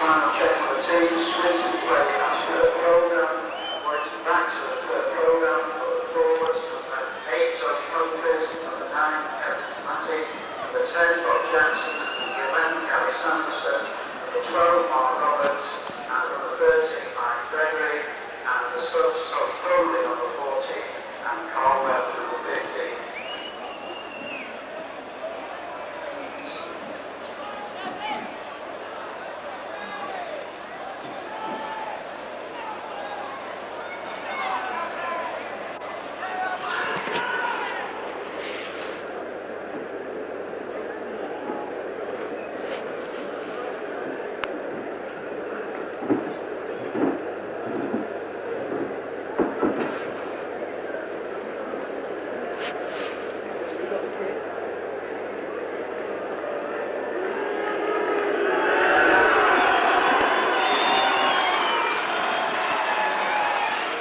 final check for the team. Swinton play as per the programme. Warrington back to the third programme for the forwards. Number 8, Tony Humphries. Number 9, Kevin Matty. Number 10, Bob Jackson. Number 11, Gary Sanderson. Number 12, Mark Roberts. And number 13, Mike Gregory. And the subs, Todd Crowley, number 14. And Carl Webb, number 15.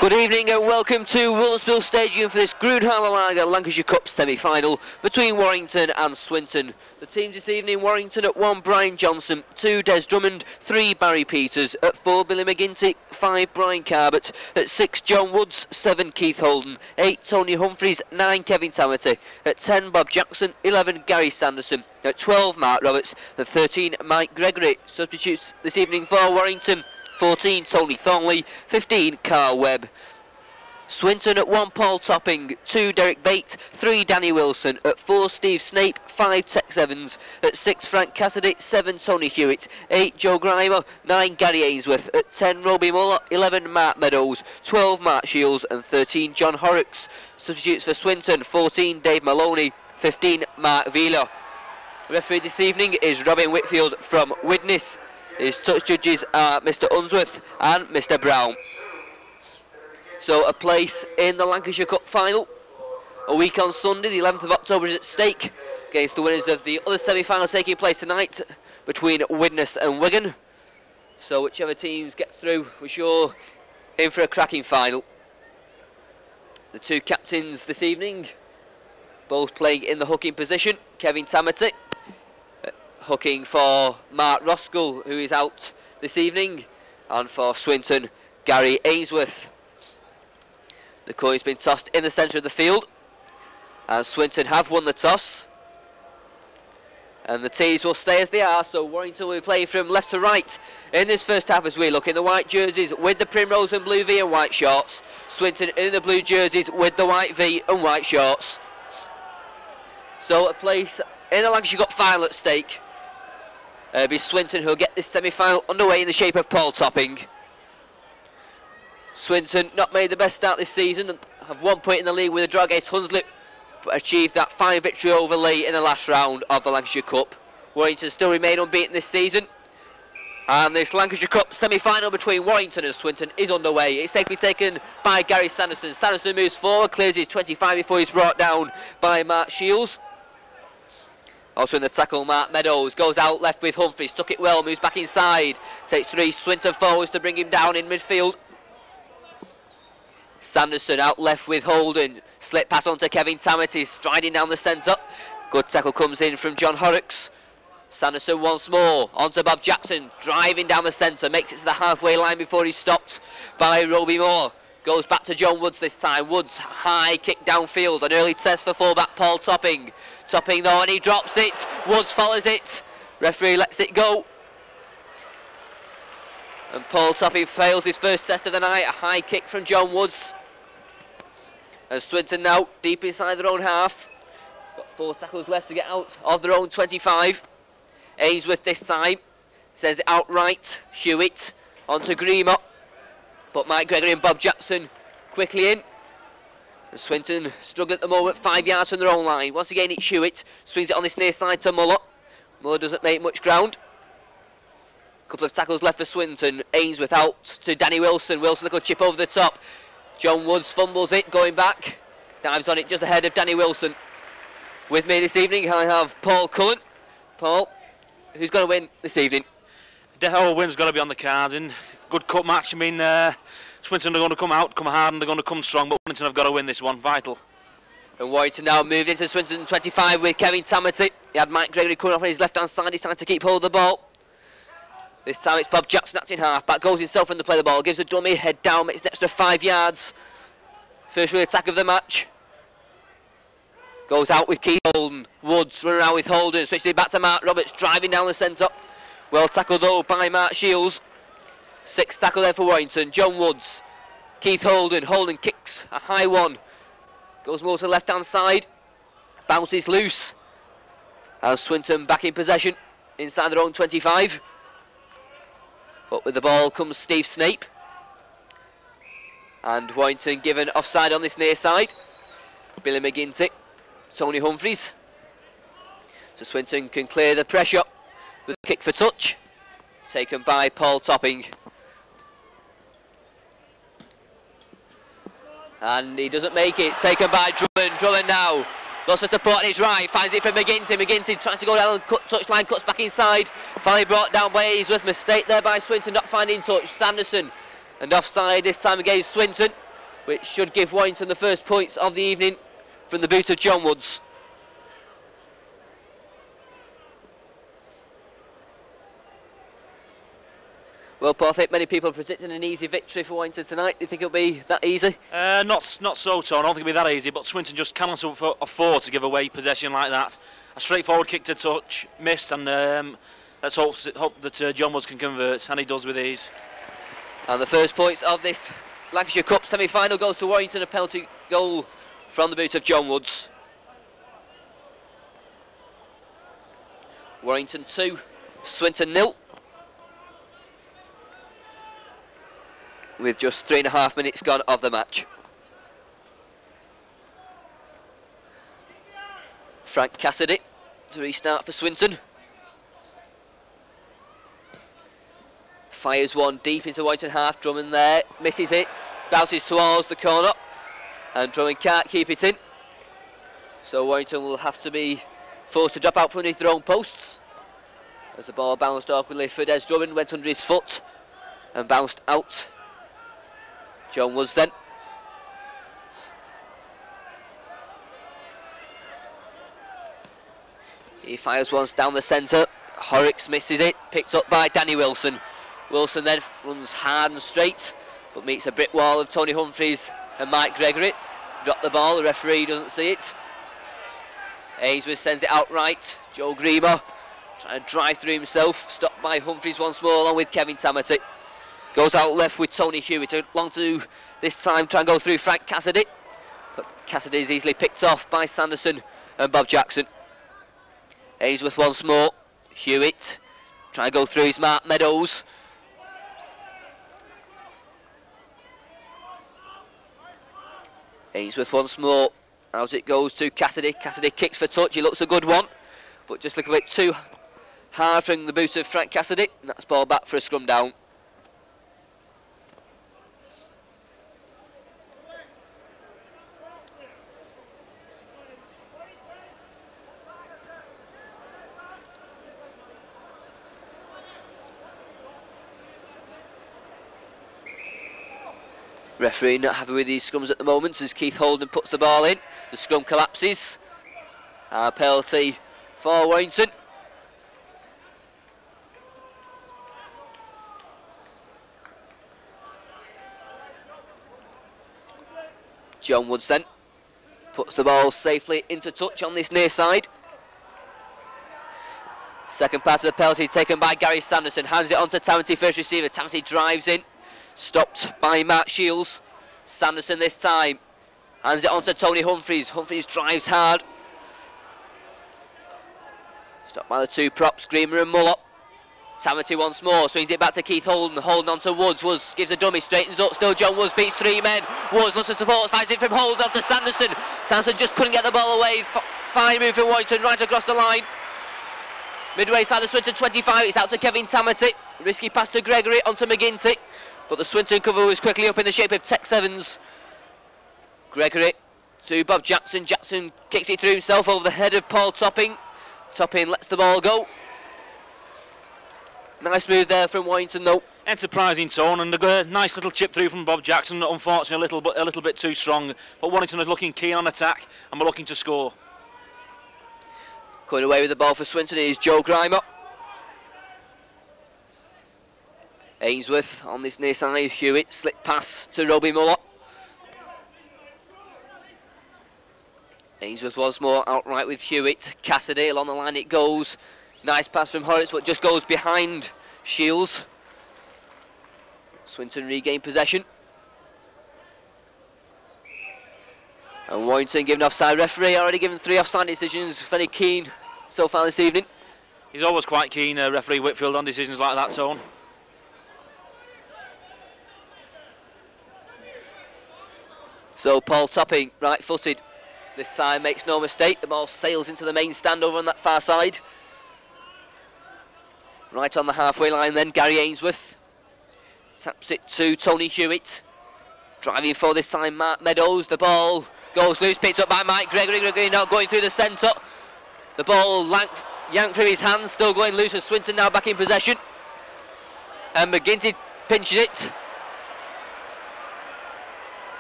Good evening and welcome to Wilsonville Stadium for this Groenhalen Lager Lancashire Cup semi-final between Warrington and Swinton. The teams this evening: Warrington at 1, Brian Johnson; 2, Des Drummond; 3, Barry Peters; at 4, Billy McGinty; 5, Brian Carbett; at 6, John Woods; 7, Keith Holden; 8, Tony Humphries; 9, Kevin Tamity; at 10, Bob Jackson; 11, Gary Sanderson; at 12, Mark Roberts; at 13, Mike Gregory. Substitutes this evening for Warrington: 14, Tony Thornley; 15, Carl Webb. Swinton at 1, Paul Topping; 2, Derek Bate; 3, Danny Wilson; at 4, Steve Snape; 5, Tex Evans; at 6, Frank Cassidy; 7, Tony Hewitt; 8, Joe Grimer; 9, Gary Ainsworth; at 10, Robbie Muller; 11, Mark Meadows; 12, Mark Shields; and 13, John Horrocks. Substitutes for Swinton: 14, Dave Maloney; 15, Mark Vila. Referee this evening is Robin Whitfield from Widnes. His touch judges are Mr Unsworth and Mr Brown. So a place in the Lancashire Cup final. A week on Sunday, the 11th of October, is at stake against the winners of the other semi-finals taking place tonight between Widnes and Wigan. So whichever teams get through, we're sure in for a cracking final. The two captains this evening, both playing in the hooking position. Kevin Tamity hooking for Mark Roskell, who is out this evening, and for Swinton, Gary Ainsworth. The coin's been tossed in the centre of the field, and Swinton have won the toss. And the tees will stay as they are, so Warrington will be playing from left to right in this first half as we look in the white jerseys with the primrose and blue V and white shorts. Swinton in the blue jerseys with the white V and white shorts. So a place in the Lancashire Cup final at stake. It'll be Swinton who'll get this semi-final underway in the shape of Paul Topping. Swinton not made the best start this season and have 1 point in the league with a draw against Hunslet, but achieved that fine victory over Lee in the last round of the Lancashire Cup. Warrington still remain unbeaten this season, and this Lancashire Cup semi-final between Warrington and Swinton is underway. It's safely taken by Gary Sanderson. Sanderson moves forward, clears his 25 before he's brought down by Mark Shields. Also in the tackle, Mark Meadows goes out left with Humphries, took it well, moves back inside, takes 3 Swinton forwards to bring him down in midfield. Sanderson out left with Holden, slip pass on to Kevin Tamity, striding down the centre. Good tackle comes in from John Horrocks. Sanderson once more, on to Bob Jackson, driving down the centre, makes it to the halfway line before he's stopped by Roby Moore. Goes back to John Woods this time. Woods, high kick downfield, an early test for fullback Paul Topping. Topping though, and he drops it. Woods follows it. Referee lets it go. And Paul Topping fails his first test of the night. A high kick from John Woods. And Swinton now deep inside their own half. Got 4 tackles left to get out of their own 25. Ainsworth this time sends it outright. Hewitt onto Grima. But Mike Gregory and Bob Jackson quickly in. And Swinton struggling at the moment, 5 yards from their own line. Once again it's Hewitt, swings it on this near side to Muller. Muller doesn't make much ground. Couple of tackles left for Swinton. Ainsworth out to Danny Wilson. Wilson a good chip over the top. John Woods fumbles it, going back. Dives on it just ahead of Danny Wilson. With me this evening I have Paul Cullen. Paul, who's going to win this evening? The whole win's got to be on the cards. In good cup match. I mean, Swinton are going to come out, come hard, and they're going to come strong. But Warrington have got to win this one. Vital. And Warrington now moved into Swinton 25 with Kevin Tamity. He had Mike Gregory coming off on his left-hand side. He's trying to keep hold of the ball. This time it's Bob Jackson acting half back, goes himself in the play the ball, gives a dummy, head down, makes an extra 5 yards. First real attack of the match. Goes out with Keith Holden. Woods running around with Holden, switches it back to Mark Roberts, driving down the centre. Well tackled though by Mark Shields. 6th tackle there for Warrington. John Woods, Keith Holden. Holden kicks a high one. Goes more to the left hand side. Bounces loose. And Swinton back in possession inside their own 25. But with the ball comes Steve Snape. And Warrington given offside on this near side. Billy McGinty, Tony Humphreys. So Swinton can clear the pressure with a kick for touch. Taken by Paul Topping. And he doesn't make it. Taken by Drummond. Drummond now. Lost for support on his right. Finds it for McGinty. McGinty tries to go down the touchline. Cuts back inside. Finally brought down by Ainsworth. Mistake there by Swinton. Not finding touch. Sanderson. And offside this time against Swinton. Which should give Warrington the first points of the evening from the boot of John Woods. Well, Paul, I think many people are predicting an easy victory for Warrington tonight. Do you think it'll be that easy? Not so, Tom. I don't think it'll be that easy, but Swinton just cannot afford to give away possession like that. A straightforward kick to touch, missed, and let's hope that John Woods can convert, and he does with ease. And the first points of this Lancashire Cup semi-final goes to Warrington, a penalty goal from the boot of John Woods. Warrington 2, Swinton 0. With just 3.5 minutes gone of the match. Frank Cassidy to restart for Swinton. Fires one deep into Warrington half. Drummond there, misses it, bounces towards the corner, and Drummond can't keep it in. So Warrington will have to be forced to drop out from underneath their own posts. As the ball bounced awkwardly for Des Drummond, went under his foot and bounced out. John Woods then. He fires once down the centre. Horrocks misses it, picked up by Danny Wilson. Wilson then runs hard and straight, but meets a brick wall of Tony Humphreys and Mike Gregory. Dropped the ball, the referee doesn't see it. Ainsworth sends it outright. Joe Gremer trying to drive through himself, stopped by Humphreys once more along with Kevin Tamati. Goes out left with Tony Hewitt, long to this time try and go through Frank Cassidy. But Cassidy is easily picked off by Sanderson and Bob Jackson. Ainsworth once more. Hewitt trying to go through his Mark Meadows. Ainsworth once more. As it goes to Cassidy. Cassidy kicks for touch. He looks a good one, but just a little bit too hard from the boot of Frank Cassidy. And that's ball back for a scrum down. Referee not happy with these scrums at the moment as Keith Holden puts the ball in. The scrum collapses. Penalty for Warrington. John Woods then puts the ball safely into touch on this near side. Second pass of the penalty taken by Gary Sanderson. Hands it on to Tamati, first receiver. Tamati drives in. Stopped by Mark Shields. Sanderson this time. Hands it on to Tony Humphreys. Humphreys drives hard. Stopped by the two props, Gremer and Muller. Tamati once more, swings it back to Keith Holden. Holden on to Woods. Woods gives a dummy, straightens up. Still John Woods beats 3 men. Woods looks for support, finds it from Holden on to Sanderson. Sanderson just couldn't get the ball away. Fine move from Warrington right across the line. Midway side of Swinton 25, it's out to Kevin Tamati. Risky pass to Gregory onto McGinty. But the Swinton cover was quickly up in the shape of Tex Evans. Gregory to Bob Jackson. Jackson kicks it through himself over the head of Paul Topping. Topping lets the ball go. Nice move there from Warrington though. Enterprising tone and a nice little chip through from Bob Jackson. Unfortunately a little bit too strong. But Warrington is looking keen on attack and we're looking to score. Coming away with the ball for Swinton is Joe Grimer. Ainsworth on this near side. Hewitt slip pass to Robbie Muller. Ainsworth once more outright with Hewitt. Cassidy along the line it goes. Nice pass from Horrocks, but just goes behind Shields. Swinton regain possession. And Warrington given offside. Referee already given 3 offside decisions. Very keen so far this evening. He's always quite keen, referee Whitfield, on decisions like that, Tone. So Paul Topping, right-footed. This time makes no mistake. The ball sails into the main stand over on that far side. Right on the halfway line then, Gary Ainsworth. Taps it to Tony Hewitt. Driving for this time, Mark Meadows. The ball goes loose, picked up by Mike Gregory. Gregory now going through the centre. The ball yanked through his hands, still going loose, and Swinton now back in possession. And McGinty pinches it.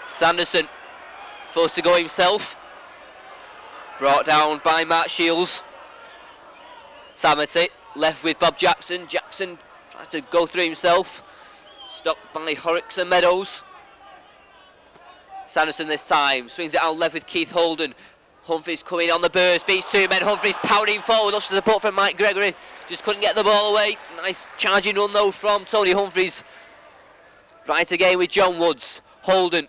Sanderson forced to go himself. Brought down by Mark Shields. Samity left with Bob Jackson. Jackson tries to go through himself. Stopped by Horrocks and Meadows. Sanderson this time swings it out left with Keith Holden. Humphreys coming on the burst, beats 2 men. Humphreys powering forward, lots of support from Mike Gregory. Just couldn't get the ball away. Nice charging run though from Tony Humphreys. Right again with John Woods. Holden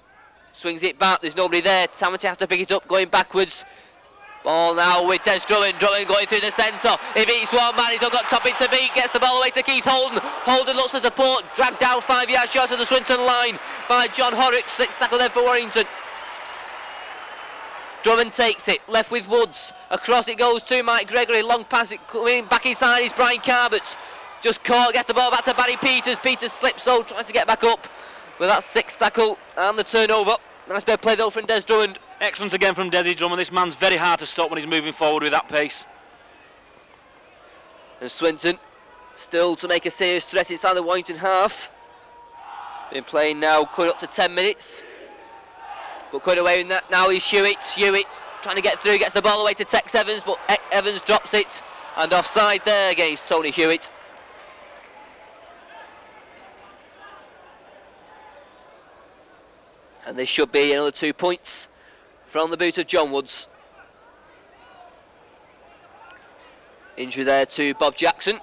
swings it back, there's nobody there. Samity has to pick it up, going backwards. Ball now with Des Drummond. Drummond going through the centre. He beats one man, he's not got Topping to beat. Gets the ball away to Keith Holden. Holden looks for support, dragged down 5 yards short of the Swinton line by John Horrocks. 6th tackle then for Warrington. Drummond takes it, left with Woods. Across it goes to Mike Gregory. Long pass, it coming back inside is Brian Carbett. Just caught, gets the ball back to Barry Peters. Peters slips though, tries to get back up with that 6th tackle and the turnover. Nice bit of play though from Des Drummond. Excellent again from Desi Drummond. This man's very hard to stop when he's moving forward with that pace. And Swinton still to make a serious threat inside the Warrington half. Been playing now coming up to 10 minutes. But coming away with that now is Hewitt. Hewitt trying to get through, gets the ball away to Tex Evans, but Evans drops it. And offside there against Tony Hewitt. And there should be another 2 points from the boot of John Woods. Injury there to Bob Jackson.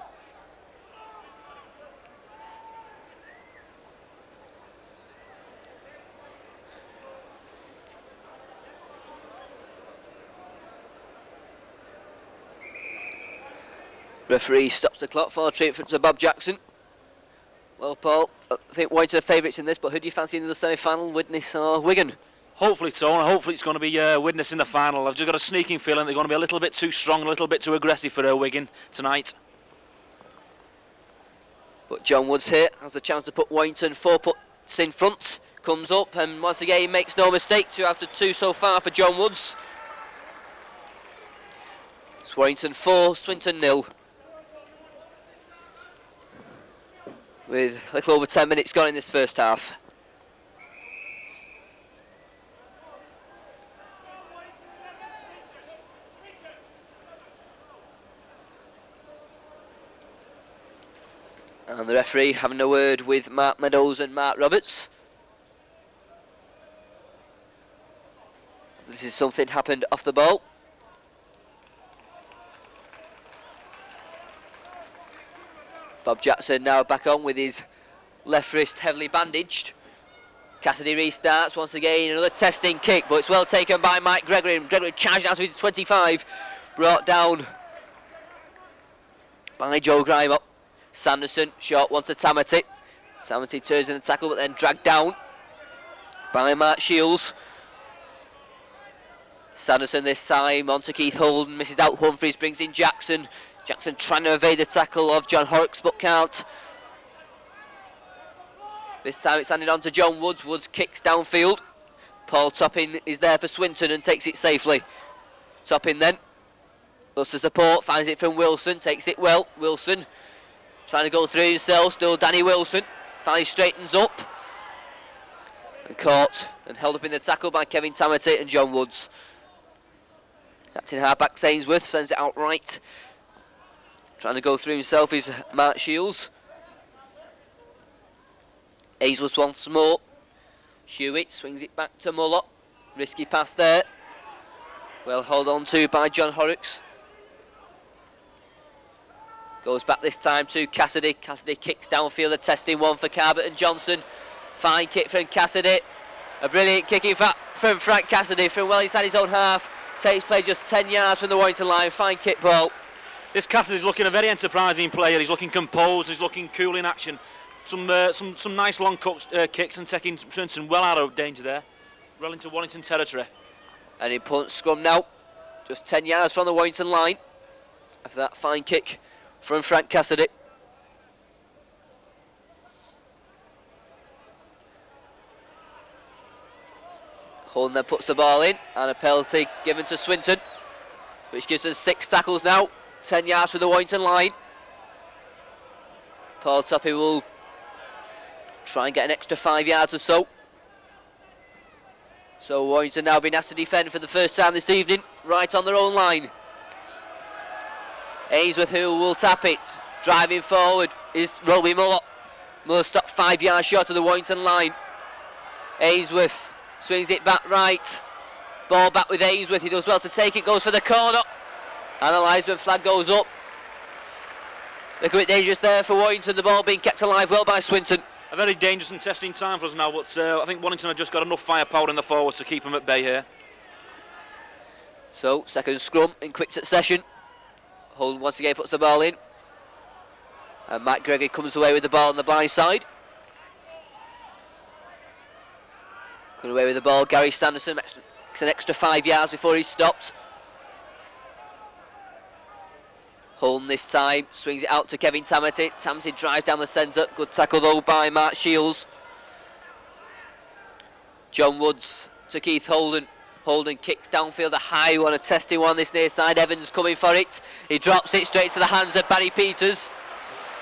Referee stops the clock for treatment to Bob Jackson. Well, Paul, I think Warrington are favourites in this, but who do you fancy in the semi-final, Widnes or Wigan? Hopefully, Tone. Hopefully it's going to be Widnes in the final. I've just got a sneaking feeling they're going to be a little bit too strong, a little bit too aggressive for Wigan tonight. But John Woods here has the chance to put Warrington 4 puts in front. Comes up and once again makes no mistake. 2 out of 2 so far for John Woods. It's Warrington 4, Swinton 0. With a little over 10 minutes gone in this first half. And the referee having a word with Mark Meadows and Mark Roberts. This is something happened off the ball. Bob Jackson now back on with his left wrist heavily bandaged. Cassidy restarts once again, another testing kick, but it's well taken by Mike Gregory. Gregory charged out to his 25, brought down by Joe Grimer. Sanderson, short one to Tamati. Tamati turns in the tackle, but then dragged down by Mark Shields. Sanderson this time on to Keith Holden, misses out Humphreys, brings in Jackson. Jackson trying to evade the tackle of John Horrocks, but can't. This time it's handed on to John Woods. Woods kicks downfield. Paul Topping is there for Swinton and takes it safely. Topping then looks to support, finds it from Wilson, takes it well. Wilson trying to go through himself, still Danny Wilson. Finally straightens up and caught and held up in the tackle by Kevin Tamati and John Woods. Captain halfback Ainsworth sends it outright. Trying to go through himself is Mark Shields. Ainsworth once more. Hewitt swings it back to Muller. Risky pass there. Well held on to by John Horrocks. Goes back this time to Cassidy. Cassidy kicks downfield, a testing one for Carbett and Johnson. Fine kick from Cassidy. A brilliant kick in fact from Frank Cassidy from well inside his own half. Takes play just 10 yards from the Warrington line. Fine kick ball. This Cassidy's looking a very enterprising player. He's looking composed, he's looking cool in action. Some nice long kicks and taking Swinton well out of danger there. Well into Warrington territory. And in punt scrum now. Just 10 yards from the Warrington line. After that fine kick from Frank Cassidy. Holden then puts the ball in and a penalty given to Swinton, which gives us 6 tackles now, 10 yards from the Warrington line. Paul Toppy will try and get an extra 5 yards or so. So Warrington now being asked to defend for the first time this evening, right on their own line. Ainsworth who will tap it, driving forward is Roby Muller. Muller stopped 5 yards short of the Warrington line. Ainsworth swings it back right. Ball back with Ainsworth. He does well to take it. Goes for the corner. Analysed when flag goes up. Look a bit dangerous there for Warrington. The ball being kept alive well by Swinton. A very dangerous and testing time for us now, but I think Warrington have just got enough firepower in the forwards to keep them at bay here. So, second scrum in quick succession. Holden once again puts the ball in. And Matt Gregory comes away with the ball on the blind side. Coming away with the ball, Gary Sanderson makes an extra 5 yards before he's stopped. Holden this time swings it out to Kevin Tamati. Tamati drives down the centre. Good tackle though by Mark Shields. John Woods to Keith Holden. Holden kicks downfield a high one, a testing one this near side. Evans coming for it. He drops it straight to the hands of Barry Peters.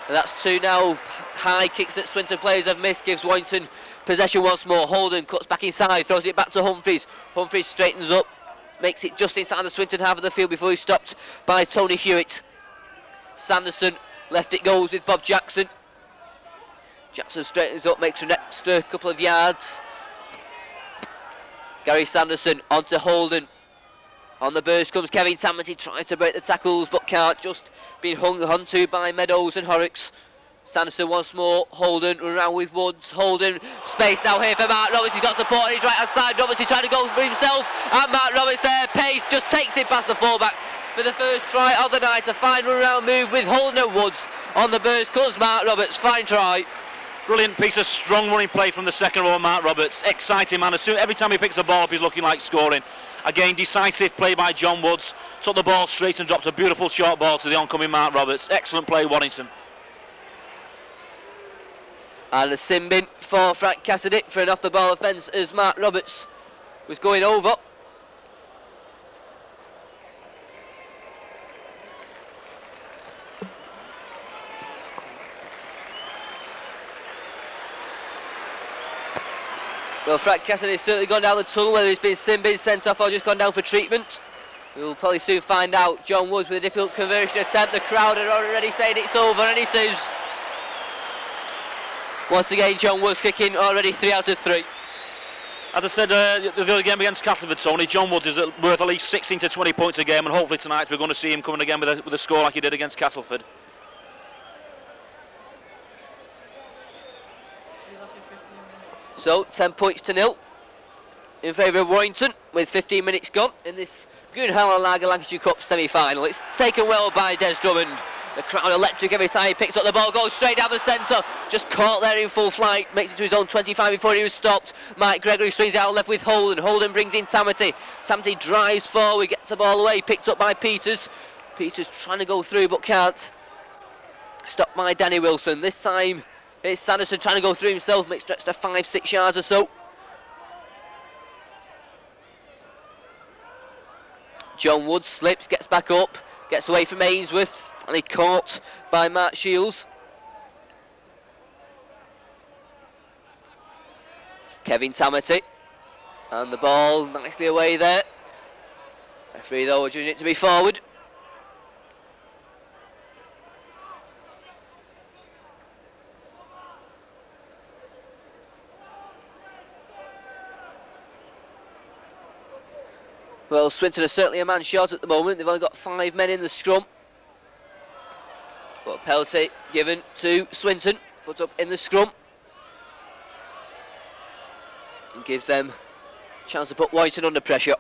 And that's 2 now high kicks that Swinton players have missed. Gives Warrington possession once more. Holden cuts back inside, throws it back to Humphreys. Humphreys straightens up, makes it just inside the Swinton half of the field before he's stopped by Tony Hewitt. Sanderson left it goes with Bob Jackson. Jackson straightens up, makes an extra couple of yards. Gary Sanderson onto Holden. On the burst comes Kevin Tamati, tries to break the tackles but can't, just being hung onto by Meadows and Horrocks. Sanderson once more, Holden around with Woods. Holden, space now here for Mark Roberts. He's got support on his right hand side. Roberts is trying to go for himself, and Mark Roberts there, pace just takes it past the fullback for the first try of the night. A fine run around move with Holden and Woods. On the burst comes Mark Roberts, fine try. Brilliant piece of strong running play from the second row, Mark Roberts. Exciting man, every time he picks the ball up he's looking like scoring. Again, decisive play by John Woods. Took the ball straight and dropped a beautiful short ball to the oncoming Mark Roberts. Excellent play, Warrington. And a sin bin for Frank Cassidy for an off the ball offence as Mark Roberts was going over. Well, Frank Cassidy's certainly gone down the tunnel, whether he's been sin bin sent off or just gone down for treatment. We'll probably soon find out. John Woods with a difficult conversion attempt. The crowd are already saying it's over, and it is. Once again, John Woods kicking already 3 out of 3. As I said, the other game against Castleford, Tony, John Woods is worth at least 16 to 20 points a game, and hopefully tonight we're going to see him coming again with a score like he did against Castleford. So 10 points to 0 in favour of Warrington with 15 minutes gone in this Grünhaller Lager Lancashire Cup semi-final. It's taken well by Des Drummond. The crowd electric every time he picks up the ball, goes straight down the centre, just caught there in full flight, makes it to his own 25 before he was stopped. Mike Gregory swings out left with Holden. Holden brings in Tamati. Tamati drives forward, gets the ball away, picked up by Peters. Peters trying to go through but can't. Stopped by Danny Wilson. This time it's Sanderson trying to go through himself, makes stretch to 5-6 yards or so. John Woods slips, gets back up, gets away from Ainsworth, and he caught by Mark Shields. It's Kevin Tamati, and the ball nicely away there. Referee though judging it to be forward. Well, Swinton are certainly a man short at the moment. They've only got 5 men in the scrum. But penalty given to Swinton. Foot up in the scrum. And gives them a chance to put Warrington under pressure.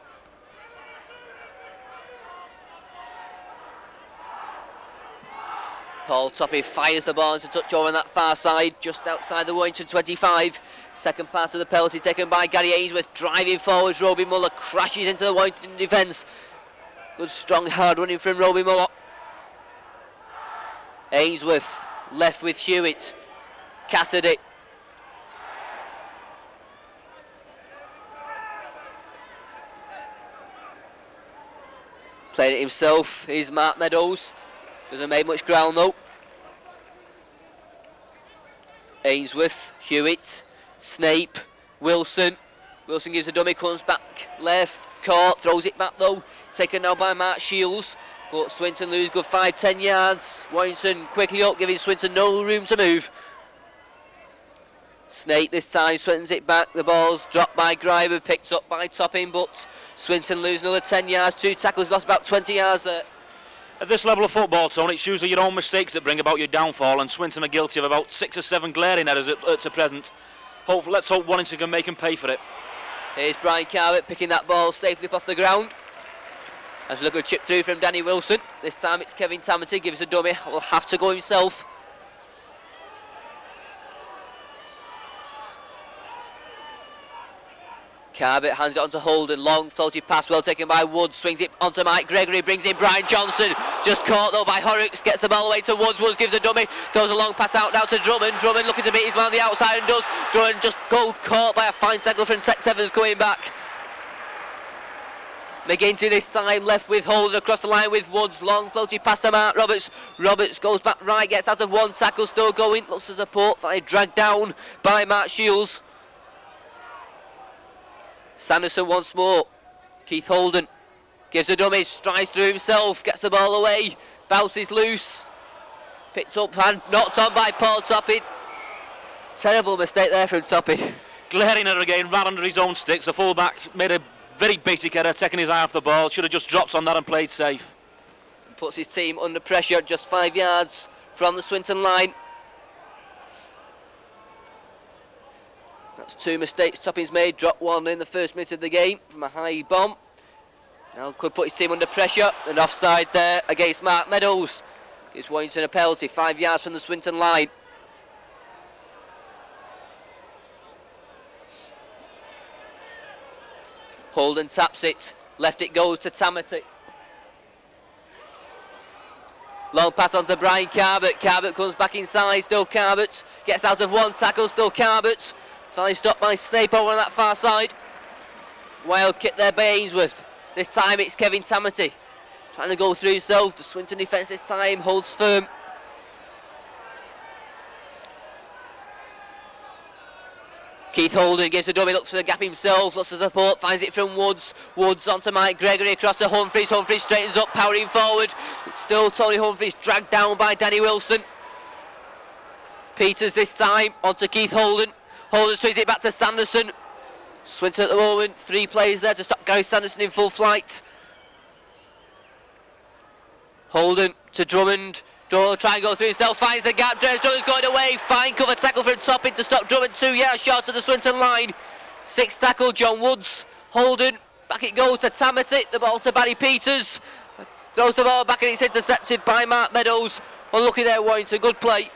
Paul Toppy fires the ball into touch over on that far side, just outside the Warrington 25. Second part of the penalty taken by Gary Ainsworth, driving forwards. Roby Muller crashes into the Warrington defence. Good strong hard running from Roby Muller. Ainsworth left with Hewitt. Cassidy. Playing it himself is Mark Meadows. Doesn't make much ground though. Ainsworth, Hewitt, Snape, Wilson. Wilson gives a dummy, comes back left, caught, throws it back though. Taken now by Mark Shields. But Swinton lose good 5-10 yards. Warrington quickly up, giving Swinton no room to move. Snape this time, Swinton's it back. The ball's dropped by Greiber, picked up by Topping, but Swinton lose another 10 yards. 2 tackles, lost about 20 yards there. At this level of football, Tony, it's usually your own mistakes that bring about your downfall, and Swinton are guilty of about 6 or 7 glaring errors at present. Let's hope Warrington can make them pay for it. Here's Brian Carvett picking that ball safely up off the ground. As we look at a chip through from Danny Wilson. This time it's Kevin Tamity, gives a dummy, will have to go himself. Carvett hands it on to Holden, long floated pass, well taken by Woods, swings it onto Mike Gregory, brings in Brian Johnson, just caught though by Horrocks, gets the ball away to Woods, Woods gives a dummy, throws a long pass out now to Drummond, Drummond looking to beat his man on the outside and does, Drummond just caught by a fine tackle from Tex Evans coming back. McGinty this time left with Holden across the line with Woods, long floated pass to Mark Roberts, Roberts goes back right, gets out of one tackle, still going, looks as a port, finally dragged down by Mark Shields. Sanderson once more. Keith Holden gives a dummy, strides through himself, gets the ball away, bounces loose, picked up and knocked on by Paul Topping. Terrible mistake there from Topping. Glaring error again, ran under his own sticks. The fullback made a very basic error, taking his eye off the ball. Should have just dropped on that and played safe. Puts his team under pressure, just 5 yards from the Swinton line. That's 2 mistakes Topping's made, dropped 1 in the first minute of the game from a high bomb. Now could put his team under pressure, and offside there against Mark Meadows. Gives Warrington a penalty, 5 yards from the Swinton line. Holden taps it, left it goes to Tamity. Long pass on to Brian Carvett, Carvett comes back inside, still Carvett, gets out of one tackle, still Carvett. Finally stopped by Snape over on that far side. Wild kick there by Ainsworth. This time it's Kevin Tamity. Trying to go through himself. The Swinton defence this time holds firm. Keith Holden gives a dummy, looks for the gap himself, looks for support, finds it from Woods. Woods onto Mike Gregory, across to Humphries. Humphries straightens up, powering forward. Still Tony Humphries dragged down by Danny Wilson. Peters this time onto Keith Holden. Holden swings it back to Sanderson. Swinton at the moment, 3 players there to stop Gary Sanderson in full flight. Holden to Drummond. Drummond will try and go through himself, finds the gap. Drummond's going away. Fine cover tackle from Topping to stop Drummond 2 yards short of the Swinton line. 6th tackle, John Woods. Holden, back it goes to Tamity. The ball to Barry Peters. Throws the ball back and it's intercepted by Mark Meadows. Unlucky there, Warrington. Good play.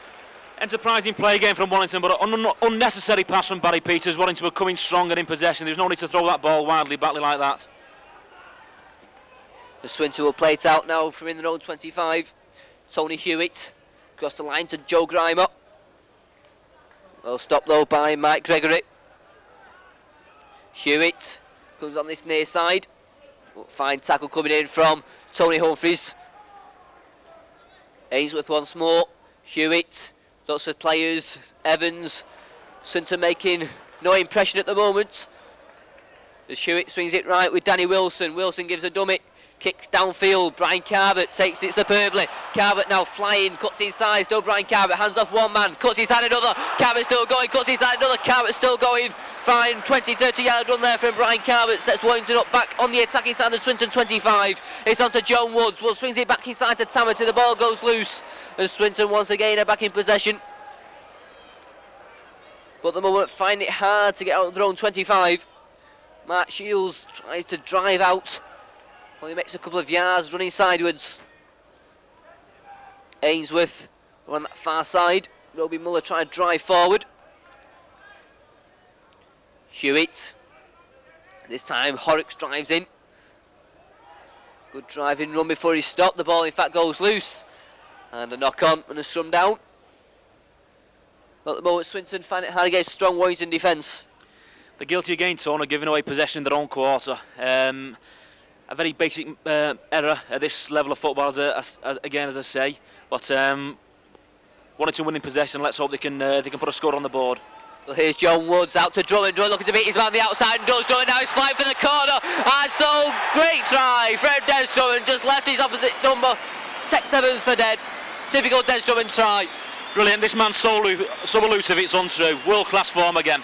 Enterprising play again from Warrington, but an unnecessary pass from Barry Peters. Warrington were coming stronger in possession. There's no need to throw that ball wildly backly like that. The Swinton will play it out now from in their own 25. Tony Hewitt across the line to Joe Grimer. Well stopped though by Mike Gregory. Hewitt comes on this near side. Fine tackle coming in from Tony Humphries. Ainsworth once more. Hewitt. Lots of players, Evans, Swinton making no impression at the moment. As Hewitt swings it right with Danny Wilson. Wilson gives a dummy, kicks downfield. Brian Carvett takes it superbly. Carvett now flying, cuts inside. Still Brian Carvett, hands off one man, cuts inside another. Carvett still going, cuts inside another. Carvett still going. fine 20-30 yard run there from Brian Carver. Sets Warrington up back on the attacking side of Swinton 25. It's on to John Woods. Woods swings it back inside to Tamati. The ball goes loose as Swinton once again are back in possession. But at the moment find it hard to get out of their own 25. Mark Shields tries to drive out. Well, he makes a couple of yards running sideways. Ainsworth on that far side. Roby Muller trying to drive forward. Hewitt. This time Horrocks drives in. Good driving run before he stopped. The ball in fact goes loose. And a knock on and a scrum down. But at the moment Swinton find it hard against strong Warrington defence. They're guilty again, Tone, of giving away possession in their own quarter. A very basic error at this level of football, as I say. But Warrington winning possession. Let's hope they can put a score on the board. Well, here's John Woods out to Drummond. Drummond looking to beat his man on the outside and does. Drummond now is flying for the corner. And so great try. Fred Des Drummond just left his opposite number. Tex Evans for dead. Typical Des Drummond try. Brilliant. This man's so elusive, it's untrue. World-class form again.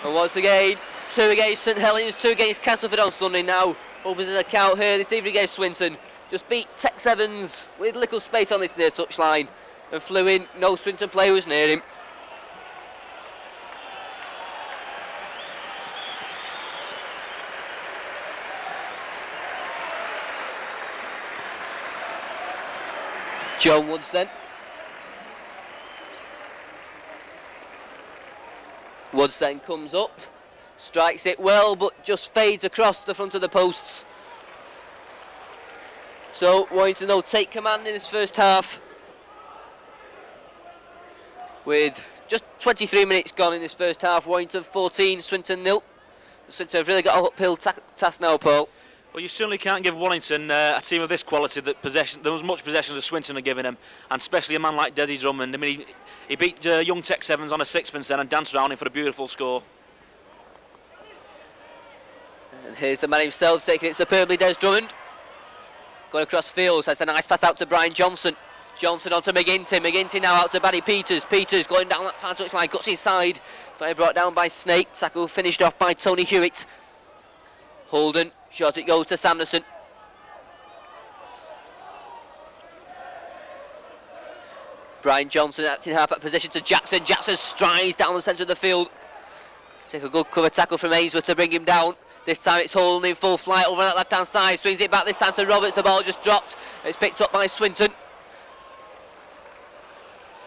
And once again, 2 against St Helens, 2 against Castleford on Sunday now. Opens an account here this evening against Swinton. Just beat Tex Evans with little space on this near touchline and flew in. No Swinton player was near him. John Woods then. Woods then comes up, strikes it well, but just fades across the front of the posts. So Warrington will take command in this first half. With just 23 minutes gone in this first half, Warrington 14, Swinton 0. Swinton have really got an uphill task now, Paul. Well, you certainly can't give Warrington a team of this quality that there was much possession as Swinton are giving him, and especially a man like Desi Drummond. I mean, he beat young Tex Evans on a sixpence then and danced around him for a beautiful score. And here's the man himself taking it superbly, Des Drummond. Going across field, so it's a nice pass out to Brian Johnson. Johnson on to McGinty. McGinty now out to Barry Peters. Peters going down that far touchline, cuts inside. Finally brought down by Snape. Tackle finished off by Tony Hewitt. Holden, short it goes to Sanderson. Brian Johnson acting half-back position to Jackson. Jackson strides down the centre of the field. Take a good cover tackle from Ainsworth to bring him down. This time it's Holden in full flight over on that left-hand side. Swings it back this time to Roberts. The ball just dropped. It's picked up by Swinton.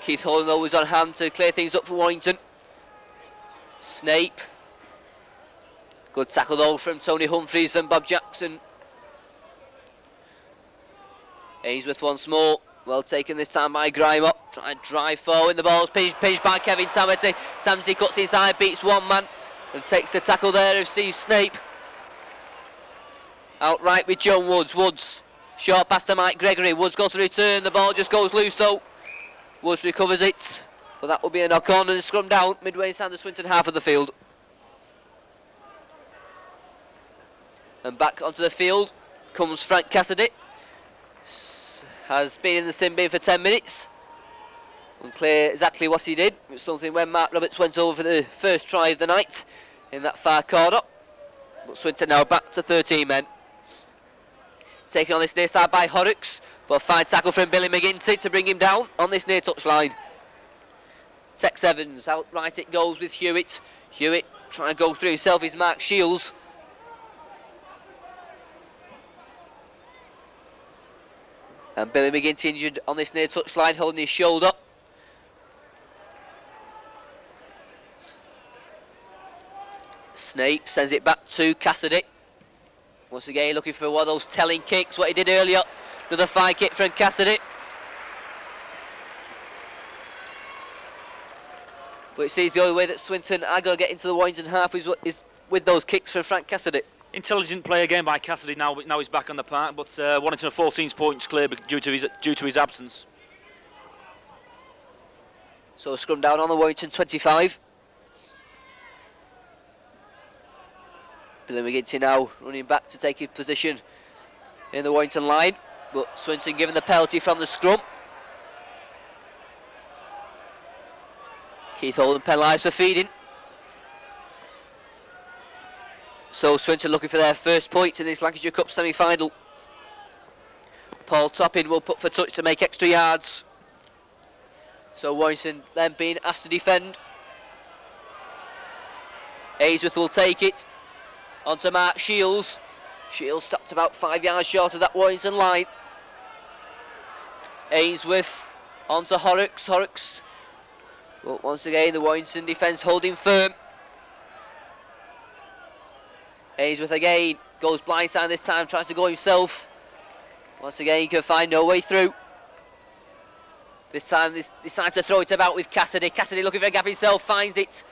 Keith Holden always on hand to clear things up for Warrington. Snape. Good tackle though from Tony Humphreys and Bob Jackson. Ainsworth once more. Well taken this time by Grimer. Trying to drive forward. The ball's pinched by Kevin Tamati. Tamati cuts inside, beats one man and takes the tackle there of Steve Snape. Outright with John Woods. Woods. Short pass to Mike Gregory. Woods goes to return. The ball just goes loose though. Woods recovers it. But that will be a knock on and a scrum down midway inside the Swinton half of the field. And back onto the field comes Frank Cassidy. Has been in the sin bin for 10 minutes. Unclear exactly what he did. It was something when Mark Roberts went over for the first try of the night in that far corner. But Swinton now back to 13 men. Taken on this near side by Horrocks. But a fine tackle from Billy McGinty to bring him down on this near touchline. Tex Evans, outright it goes with Hewitt. Hewitt trying to go through himself is Mark Shields. And Billy McGinty injured on this near touchline, holding his shoulder. Snape sends it back to Cassidy. Once again looking for one of those telling kicks, what he did earlier. Another fine kick from Cassidy. But it seems the only way that Swinton are going to get into the Warrington half is with those kicks from Frank Cassidy. Intelligent play again by Cassidy. Now he's back on the park, but Warrington are 14 points clear due to his absence. So scrum down on the Warrington 25. Billy McGinty now running back to take his position in the Warrington line, but Swinton given the penalty from the scrum. Keith Holden penalised for feeding. So Swinton looking for their first points in this Lancashire Cup semi-final. Paul Toppin will put for touch to make extra yards. So Warrington then being asked to defend. Ainsworth will take it. Onto Mark Shields. Shields stopped about 5 yards short of that Warrington line. Ainsworth onto Horrocks. Horrocks. But once again the Warrington defence holding firm. Ainsworth again goes blindside this time, tries to go himself. Once again he can find no way through. This time decides to throw it about with Cassidy. Cassidy looking for a gap himself, finds it.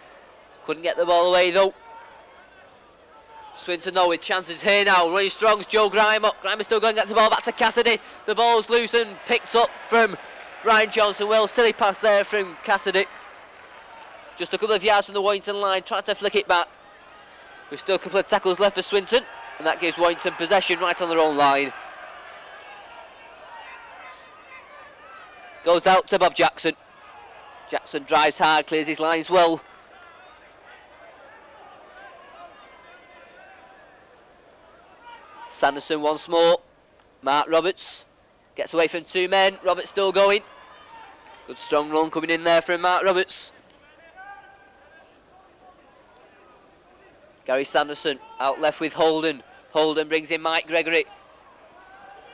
Couldn't get the ball away though. Swinton though with chances here now. Running strong's Joe Grimer. Grimer's still going to get the ball back to Cassidy. The ball's loose and picked up from Brian Johnson. Well, silly pass there from Cassidy. Just a couple of yards from the Warrington line, trying to flick it back. There's still a couple of tackles left for Swinton, and that gives Warrington possession right on their own line. Goes out to Bob Jackson. Jackson drives hard, clears his lines well. Sanderson once more. Mark Roberts gets away from two men. Roberts still going. Good strong run coming in there from Mark Roberts. Gary Sanderson out left with Holden. Holden brings in Mike Gregory.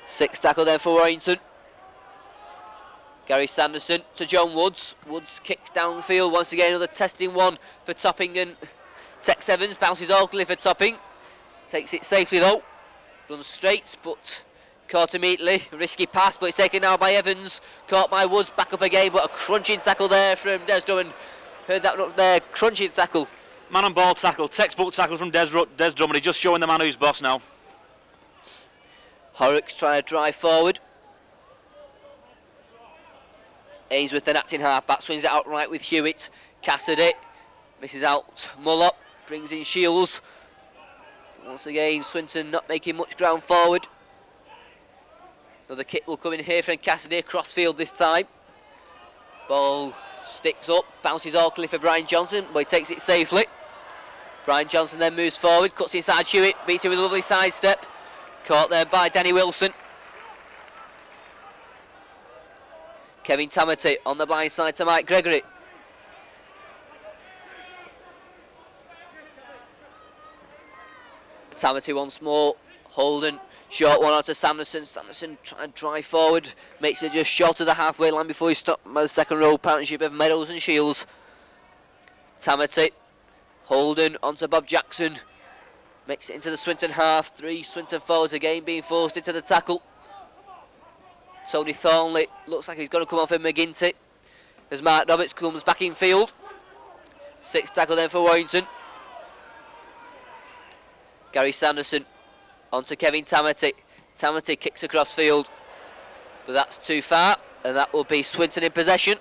6 tackle then for Warrington. Gary Sanderson to John Woods. Woods kicks downfield. Once again another testing one for Topping and Tex Evans. Bounces awkwardly for Topping. Takes it safely though. Runs straight but caught immediately. Risky pass but it's taken now by Evans. Caught by Woods. Back up again but a crunching tackle there from Des Drummond. Heard that one up there. Crunching tackle. Man and ball tackle. Textbook tackle from Des Drummond. He's just showing the man who's boss now. Horrocks trying to drive forward. Ainsworth then acting half-back, swings it out right with Hewitt. Cassidy misses out Muller, brings in Shields. Once again, Swinton not making much ground forward. Another kick will come in here from Cassidy, across field this time. Ball sticks up, bounces awkwardly for Brian Johnson, but he takes it safely. Brian Johnson then moves forward, cuts inside Hewitt, beats him with a lovely sidestep. Caught there by Danny Wilson. Kevin Tamati on the blind side to Mike Gregory. Tamati once more. Holden, short one onto Sanderson. Sanderson trying to drive forward. Makes it just short of the halfway line before he stopped by the second row partnership of Meadows and Shields. Tamati. Holden onto Bob Jackson. Makes it into the Swinton half. 3 Swinton forwards again being forced into the tackle. Tony Thornley looks like he's going to come off in McGinty as Mark Roberts comes back in field. 6 tackle then for Warrington. Gary Sanderson onto Kevin Tamati. Tamati kicks across field, but that's too far, and that will be Swinton in possession.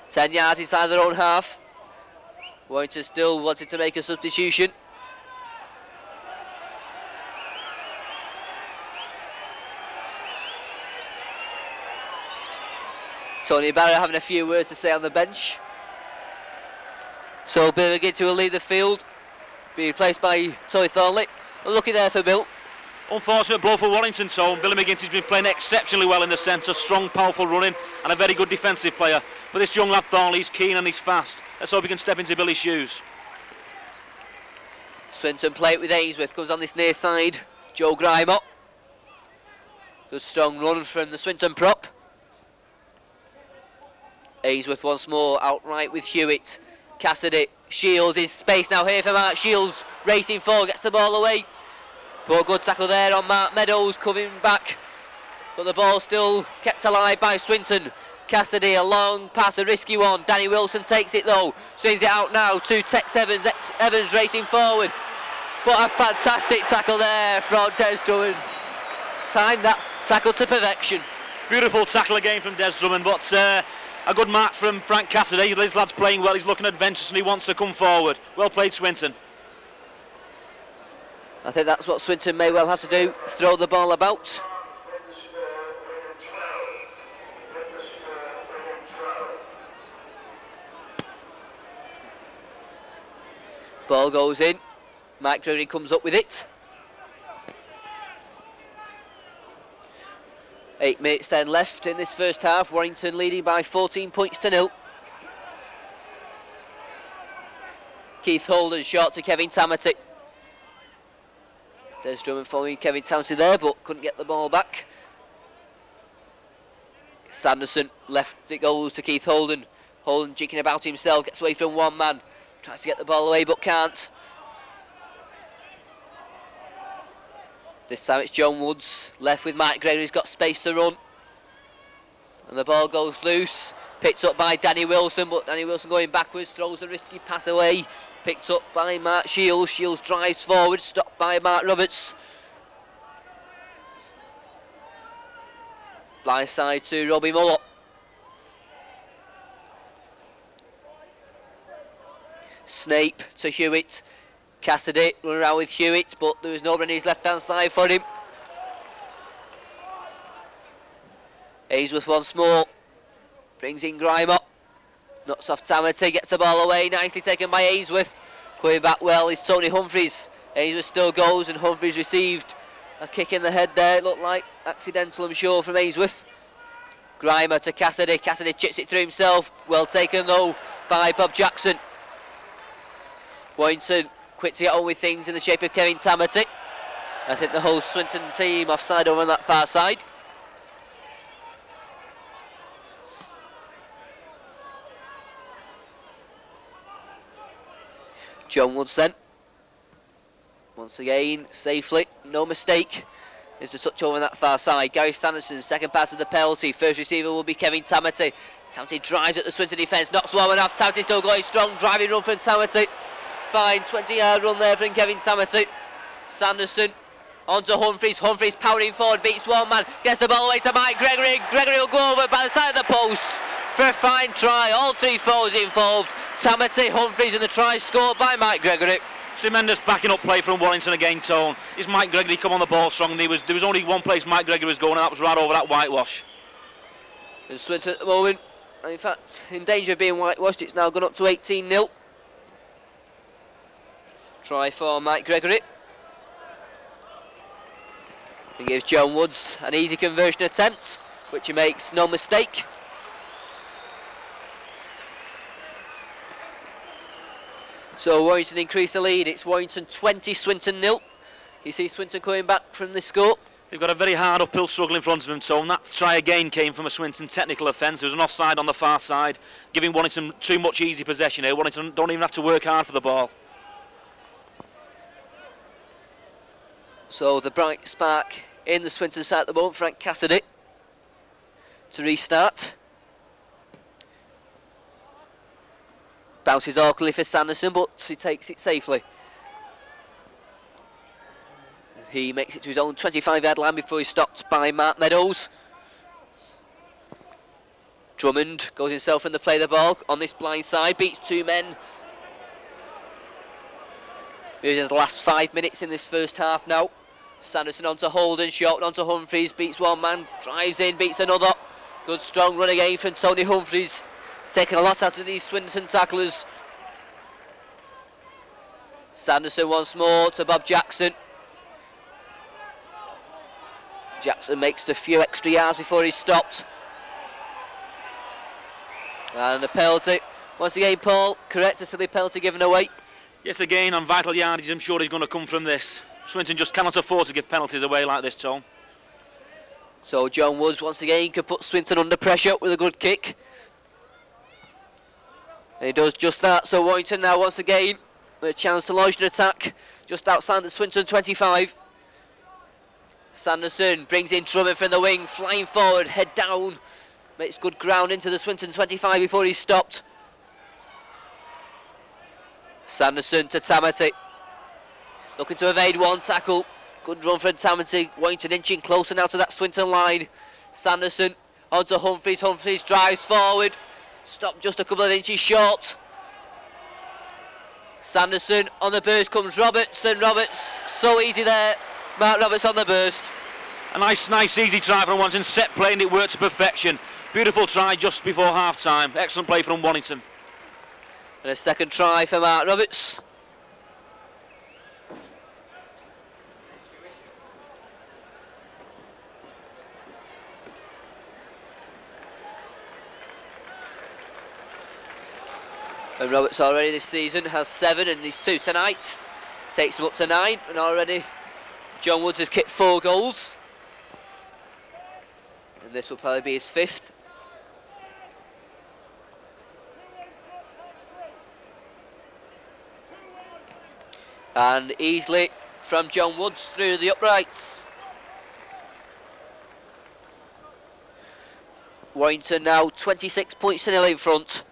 10 yards inside their own half. Warrington still wanted to make a substitution. Tony Barrow having a few words to say on the bench. So Bill McGinty will leave the field, be replaced by Tony Thornley. Looking there for Bill. Unfortunate blow for Warrington, so Billy McGinty's been playing exceptionally well in the centre, strong, powerful running and a very good defensive player. But this young lad Thornley, he's keen and he's fast. Let's hope he can step into Billy's shoes. Swinton play it with Ainsworth, comes on this near side. Joe Grimer. Good strong run from the Swinton prop. Ainsworth once more, outright with Hewitt. Cassidy, Shields in space now here for Mark. Shields racing forward, gets the ball away. But a good tackle there on Mark Meadows, coming back. But the ball still kept alive by Swinton. Cassidy, a long pass, a risky one. Danny Wilson takes it though, swings it out now to Tex Evans. Evans racing forward. But a fantastic tackle there from Des Drummond. Timed that tackle to perfection. Beautiful tackle again from Des Drummond, but a good mark from Frank Cassidy. This lad's playing well, he's looking adventurous and he wants to come forward. Well played, Swinton. I think that's what Swinton may well have to do, throw the ball about. Ball goes in. Mike Gregory comes up with it. 8 minutes then left in this first half. Warrington leading by 14 points to 0. Keith Holden short to Kevin Tamati. Des Drummond following Kevin Tamati there, but couldn't get the ball back. Sanderson left, it goes to Keith Holden. Holden jigging about himself, gets away from one man. Tries to get the ball away but can't. This time it's John Woods, left with Mike Gregory, who's got space to run. And the ball goes loose, picked up by Danny Wilson, but Danny Wilson going backwards, throws a risky pass away. Picked up by Mark Shields, Shields drives forward, stopped by Mark Roberts. Blind side to Robbie Muller. Snape to Hewitt. Cassidy running around with Hewitt, but there was nobody on his left hand side for him. Ainsworth once more. Brings in Grimer. Knocks off Tamati, gets the ball away. Nicely taken by Ainsworth. Coming back well is Tony Humphries. Ainsworth still goes and Humphries received a kick in the head there. It looked like accidental, I'm sure, from Ainsworth. Grimer to Cassidy. Cassidy chips it through himself. Well taken though by Bob Jackson. Warrington quick to get on with things in the shape of Kevin Tamati. I think the whole Swinton team offside over on that far side. John Woods then. Once again, safely, no mistake. There's a touch over on that far side. Gary Sanderson, second pass of the penalty. First receiver will be Kevin Tamati. Tamati drives at the Swinton defence, knocks one off. Tamati still going strong, driving run from Tamati. Fine, 20-yard run there from Kevin Tamati. Sanderson onto Humphries. Humphries powering forward, beats one man, gets the ball away to Mike Gregory. Gregory will go over by the side of the posts for a fine try. All three forwards involved. Tamati, Humphries, and the try scored by Mike Gregory. Tremendous backing up play from Warrington again, Tone. Is Mike Gregory come on the ball strong? There was only one place Mike Gregory was going, and that was right over that whitewash. And Swinton at the moment, in fact, in danger of being whitewashed. It's now gone up to 18-0. Try for Mike Gregory. He gives John Woods an easy conversion attempt, which he makes, no mistake. So Warrington increased the lead. It's Warrington 20, Swinton 0. You see Swinton coming back from this score. They've got a very hard uphill struggle in front of them, Tone. That try again came from a Swinton technical offence. There was an offside on the far side, giving Warrington too much easy possession here. Warrington don't even have to work hard for the ball. So the bright spark in the Swinton side at the moment, Frank Cassidy to restart. Bounces awkwardly for Sanderson, but he takes it safely. He makes it to his own 25-yard line before he's stopped by Mark Meadows. Drummond goes himself in the play of the ball on this blind side, beats two men. We're in the last 5 minutes in this first half now. Sanderson onto Holden, short onto Humphries, beats one man, drives in, beats another. Good strong run again from Tony Humphries. Taking a lot out of these Swinton tacklers. Sanderson once more to Bob Jackson. Jackson makes the few extra yards before he's stopped. And the penalty. Once again, Paul, correct, a silly penalty given away. Yes, again, on vital yardage, I'm sure he's going to come from this. Swinton just cannot afford to give penalties away like this, Tom. So John Woods once again can put Swinton under pressure with a good kick. And he does just that. So Warrington now once again with a chance to launch an attack just outside the Swinton 25. Sanderson brings in Drummond from the wing, flying forward, head down, makes good ground into the Swinton 25 before he's stopped. Sanderson to Tamati, looking to evade one tackle. Good run from Tamati. Warrington inching closer now to that Swinton line. Sanderson onto Humphries. Humphries drives forward, stopped just a couple of inches short. Sanderson on the burst comes Roberts, and Roberts so easy there. Mark Roberts on the burst. A nice easy try from Warrington, set play, and it worked to perfection. Beautiful try just before half time. Excellent play from Warrington. And a second try for Mark Roberts. And Roberts already this season has 7 and he's 2 tonight. Takes him up to 9, and already John Woods has kicked 4 goals. And this will probably be his 5th. And easily from John Woods through the uprights. Warrington now 26 points to 0 in front,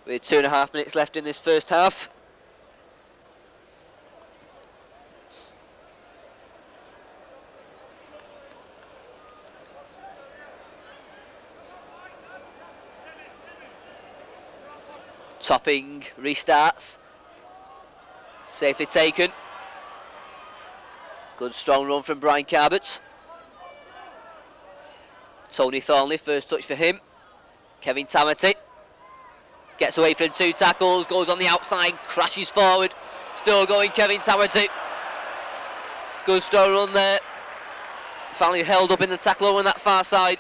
with 2.5 minutes left in this first half. Topping restarts. Safely taken. Good strong run from Brian Carbett. Tony Thornley, first touch for him. Kevin Tamati gets away from 2 tackles, goes on the outside, crashes forward. Still going, Kevin Tamati. Good strong run there. Finally held up in the tackle over on that far side.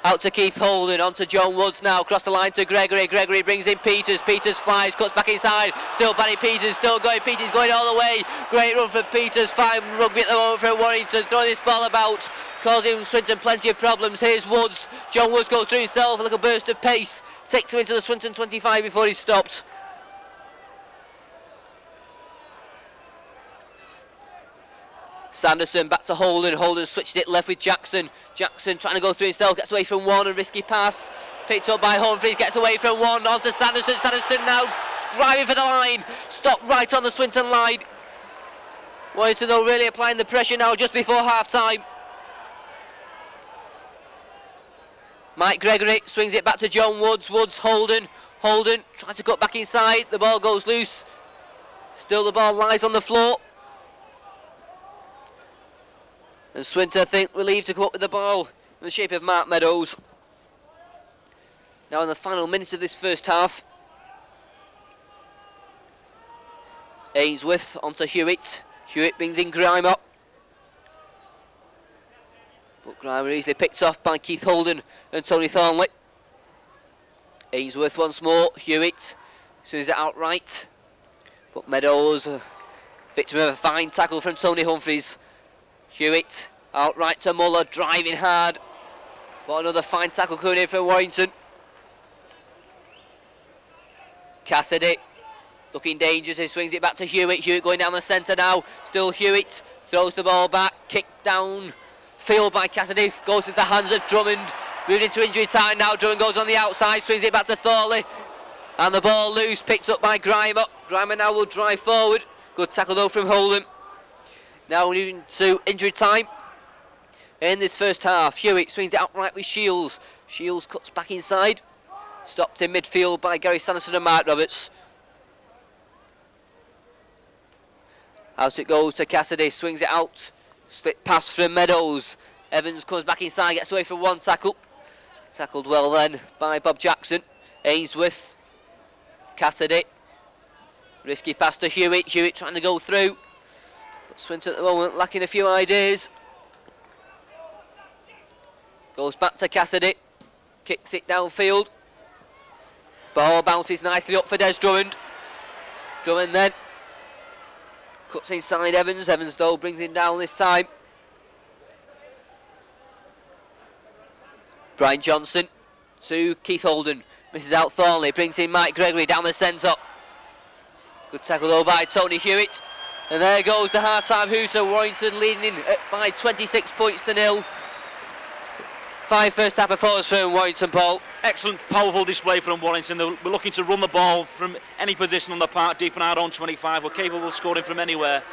Out to Keith Holden, on to John Woods now, across the line to Gregory. Gregory brings in Peters. Peters flies, cuts back inside. Still Barry Peters, still going. Peters going all the way. Great run for Peters. Fine rugby at the moment for Warrington. Throwing this ball about, causing Swinton plenty of problems. Here's Woods. John Woods goes through himself, a little burst of pace. Takes him into the Swinton 25 before he's stopped. Sanderson back to Holden. Holden switched it left with Jackson. Jackson trying to go through himself, gets away from one, a risky pass. Picked up by Humphries, gets away from one, on to Sanderson. Sanderson now driving for the line. Stopped right on the Swinton line. Warrington though really applying the pressure now just before half time. Mike Gregory swings it back to John Woods. Woods, Holden. Holden tries to cut back inside. The ball goes loose. Still the ball lies on the floor. And Swinton, I think, relieved to come up with the ball in the shape of Mark Meadows. Now in the final minutes of this first half. Ainsworth onto Hewitt. Hewitt brings in Grimer. But Grimer easily picked off by Keith Holden and Tony Thornley. Ainsworth once more. Hewitt swings it outright. But Meadows, victim of a fine tackle from Tony Humphries. Hewitt outright to Muller, driving hard. But another fine tackle coming in from Warrington. Cassidy looking dangerous, he swings it back to Hewitt. Hewitt going down the centre now. Still Hewitt, throws the ball back, kicked down field by Cassidy, goes into the hands of Drummond. Moving into injury time now. Drummond goes on the outside, swings it back to Thorley. And the ball loose, picked up by Grimer. Grimer now will drive forward. Good tackle though from Holden. Now moving to injury time in this first half. Hewitt swings it outright with Shields. Shields cuts back inside. Stopped in midfield by Gary Sanderson and Mark Roberts. Out it goes to Cassidy, swings it out. Slip pass from Meadows. Evans comes back inside, gets away from one tackle. Tackled well then by Bob Jackson. Ainsworth. Cassidy. Risky pass to Hewitt. Hewitt trying to go through. But Swinton at the moment lacking a few ideas. Goes back to Cassidy. Kicks it downfield. Ball bounces nicely up for Des Drummond. Drummond then cuts inside Evans. Evans though brings him down this time. Brian Johnson to Keith Holden. Misses out Thornley. Brings in Mike Gregory down the centre. Good tackle though by Tony Hewitt. And there goes the half-time hooter. Warrington leading by 26 points to 0. 5 first half performance from Warrington, Paul. Excellent, powerful display from Warrington. We're looking to run the ball from any position on the park, deep in our own 25. We're capable of scoring from anywhere.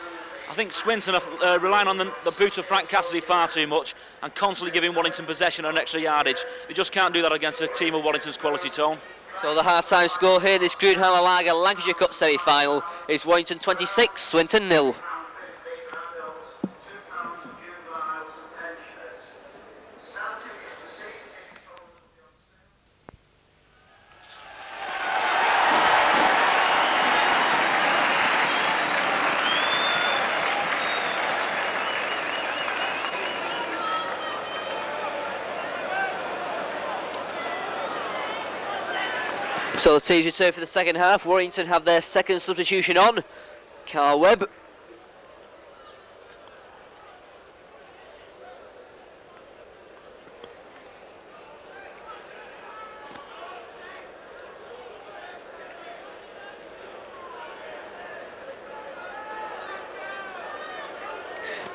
I think Swinton are relying on the boot of Frank Cassidy far too much and constantly giving Warrington possession and extra yardage. They just can't do that against a team of Warrington's quality, Tone. So the half-time score here, this Grünhaller Lager Lancashire Cup semi-final, is Warrington 26, Swinton 0. So teams return for the second half. Warrington have their second substitution on. Carl Webb.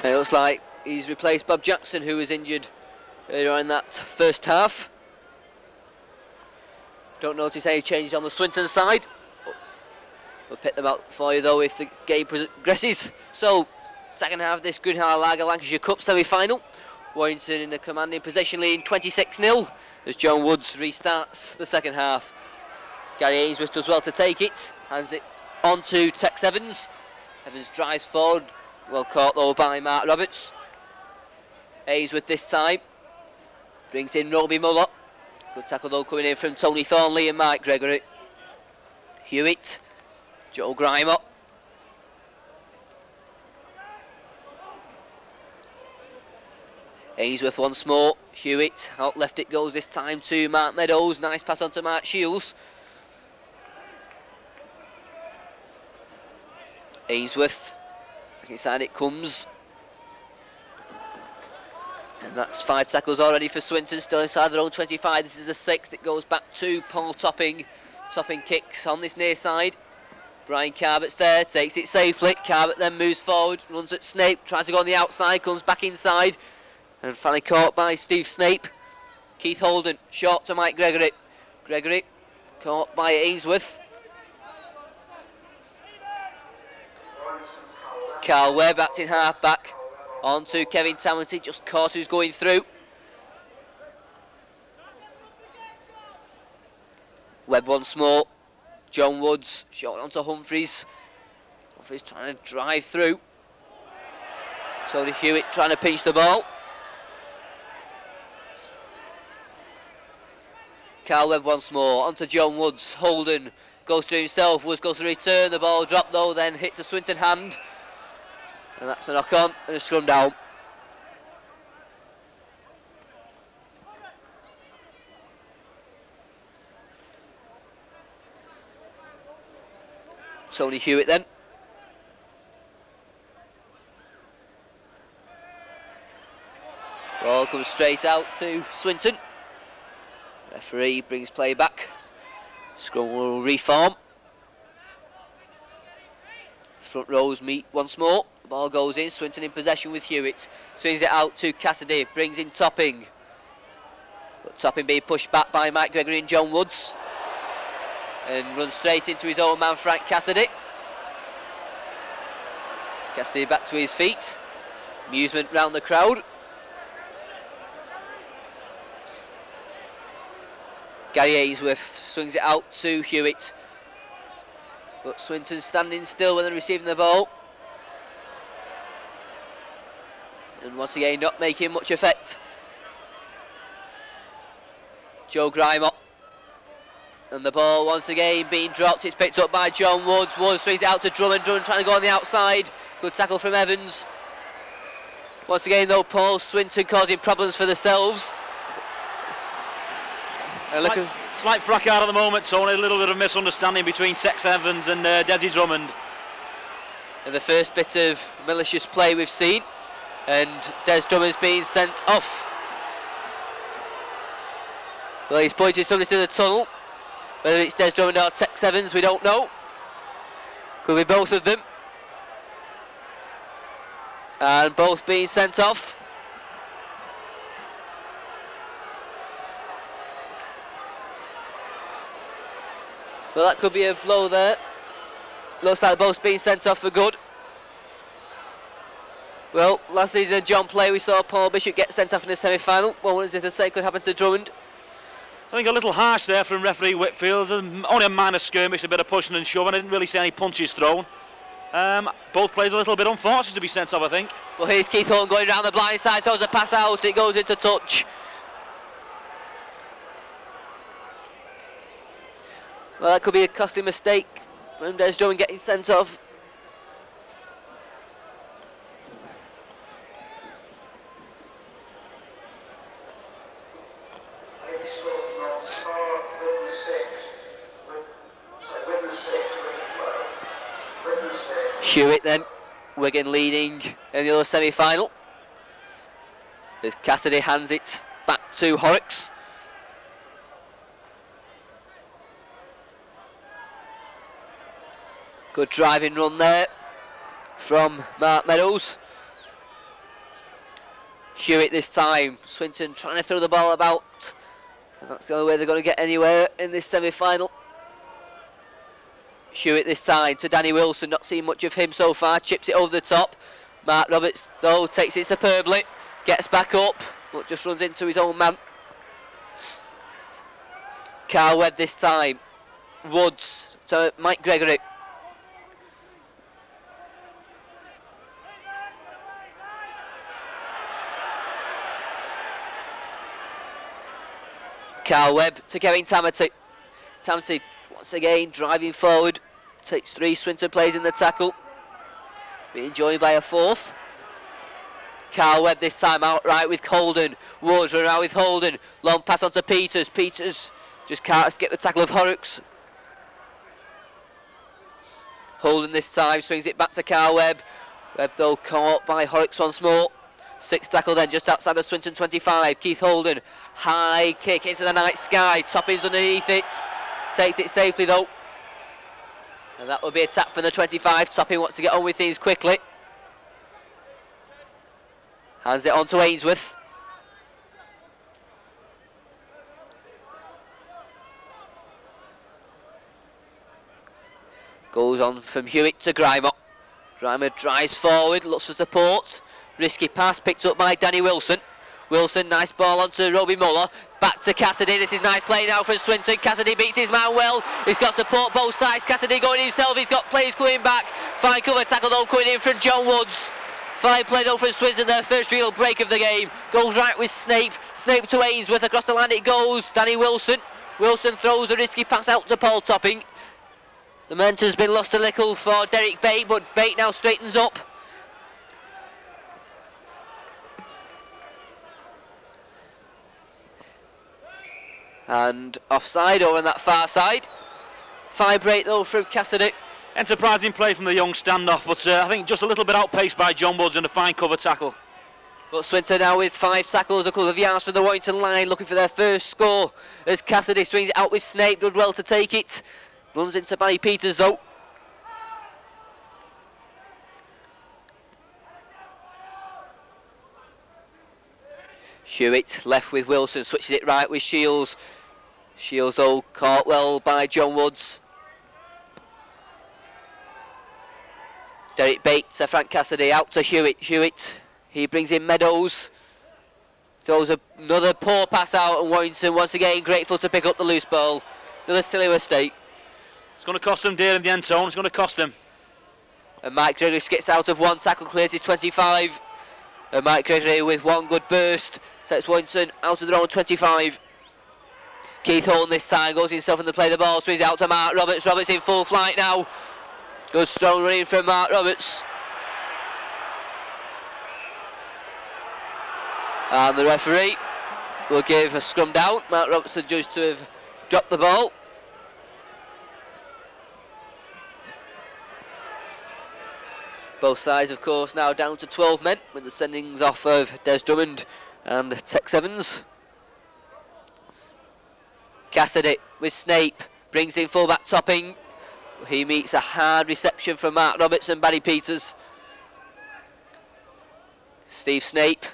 It looks like he's replaced Bob Jackson, who was injured earlier in that first half. Don't notice any change on the Swinton side. We'll pick them out for you though if the game progresses. So, second half of this Greenhow Lager Lancashire Cup semi-final. Warrington in a commanding position, leading 26-0 as John Woods restarts the second half. Gary Ainsworth does well to take it, hands it on to Tex Evans. Evans drives forward, well caught though by Mark Roberts. Ainsworth this time brings in Roby Muller. Good tackle though coming in from Tony Thornley and Mike Gregory. Hewitt, Joe Grimer. Ainsworth once more. Hewitt out left it goes this time to Mark Meadows. Nice pass on to Mark Shields. Ainsworth, back inside it comes. And that's 5 tackles already for Swinton, still inside their own 25. This is a 6th. It goes back to Paul Topping. Topping kicks on this near side. Brian Carbett's there, takes it safely. Carbett then moves forward, runs at Snape, tries to go on the outside, comes back inside. And finally caught by Steve Snape. Keith Holden, short to Mike Gregory. Gregory, caught by Ainsworth. Carl Webb acting half back. On to Kevin Tamanty, just caught who's going through. Webb once more. John Woods, short onto Humphreys. Humphreys trying to drive through. Tony Hewitt trying to pinch the ball. Carl Webb once more, onto John Woods. Holden goes through himself, Woods goes to return. The ball dropped though, then hits a Swinton hand. And that's a knock on and a scrum down. Tony Hewitt then. Ball comes straight out to Swinton. Referee brings play back. Scrum will reform. Front rows meet once more. The ball goes in, Swinton in possession with Hewitt. Swings it out to Cassidy, brings in Topping. But Topping being pushed back by Mike Gregory and John Woods. And runs straight into his own man, Frank Cassidy. Cassidy back to his feet. Amusement round the crowd. Gary Ainsworth swings it out to Hewitt. But Swinton standing still when they're receiving the ball. And once again not making much effect. Joe Grimer. And the ball once again being dropped. It's picked up by John Woods. Woods swings it out to Drummond. Drummond trying to go on the outside. Good tackle from Evans. Once again though, Paul, Swinton causing problems for themselves. Slight fracas at the moment, so only a little bit of misunderstanding between Tex Evans and Desi Drummond. And the first bit of malicious play we've seen. And Des Drummond's being sent off. Well, he's pointing somebody to the tunnel. Whether it's Des Drummond or Tex Evans, we don't know. Could be both of them. And both being sent off. Well, that could be a blow there. Looks like both being sent off for good. Well, last season John Play, we saw Paul Bishop get sent off in the semi-final. What was it the same could happen to Drummond? I think a little harsh there from referee Whitfield. Only a minor skirmish, a bit of pushing and shoving. I didn't really see any punches thrown. Both players a little bit unfortunate to be sent off, I think. Well, here's Keith Horton going around the blind side, throws a pass out, it goes into touch. Well, that could be a costly mistake from Des Drummond getting sent off. Hewitt then, Wigan leading in the other semi-final. As Cassidy hands it back to Horrocks. Good driving run there from Mark Meadows. Hewitt this time, Swinton trying to throw the ball about, and that's the only way they're going to get anywhere in this semi-final. Hewitt this time to Danny Wilson, not seen much of him so far, chips it over the top. Mark Roberts though takes it superbly, gets back up, but just runs into his own man. Carl Webb this time, Woods to Mike Gregory. Carl Webb to Kevin Tamati. Tamati once again driving forward, takes 3 Swinton players in the tackle, being joined by a 4th. Carl Webb this time outright with Holden. Woods run out with Holden. Long pass on to Peters. Peters just can't skip the tackle of Horrocks. Holden this time swings it back to Carl Webb. Webb though caught by Horrocks once more. 6th tackle then just outside the Swinton 25. Keith Holden, high kick into the night sky. Toppings underneath it. Takes it safely though. And that will be a tap from the 25. Topping wants to get on with things quickly. Hands it on to Ainsworth. Goes on from Hewitt to Grimer. Grimer drives forward, looks for support. Risky pass picked up by Danny Wilson. Wilson, nice ball onto Robbie Muller. Back to Cassidy. This is nice play now from Swinton. Cassidy beats his man well. He's got support both sides. Cassidy going himself. He's got players coming back. Fine cover tackle though coming in from John Woods. Fine play though from Swinton. Their first real break of the game. Goes right with Snape. Snape to Ainsworth. Across the line it goes. Danny Wilson. Wilson throws a risky pass out to Paul Topping. The momentum's been lost a little for Derek Bate, but Bate now straightens up. And offside over on that far side. Fine break though from Cassidy. Enterprising play from the young standoff, but I think just a little bit outpaced by John Woods and a fine cover tackle. But Swinton now with 5 tackles, a couple of yards from the Warrington line, looking for their first score as Cassidy swings it out with Snape, does well to take it. Runs into Barry Peters though. Hewitt left with Wilson, switches it right with Shields. Shields though caught well by John Woods. Derek Bate to Frank Cassidy, out to Hewitt. Hewitt, he brings in Meadows. Throws another poor pass out, and Warrington once again grateful to pick up the loose ball. Another silly mistake. It's going to cost them dear in the end zone. It's going to cost them. And Mike Gregory skips out of 1 tackle, clears his 25. And Mike Gregory with 1 good burst takes Warrington out of their own 25. Keith Holden this time goes himself in the play, the ball swings out to Mark Roberts. Roberts in full flight now. Good strong running from Mark Roberts. And the referee will give a scrum down. Mark Roberts adjudged to have dropped the ball. Both sides, of course, now down to 12 men with the sendings off of Des Drummond and Tex Evans. Cassidy with Snape, brings in fullback Topping. He meets a hard reception from Mark Roberts and Barry Peters. Steve Snape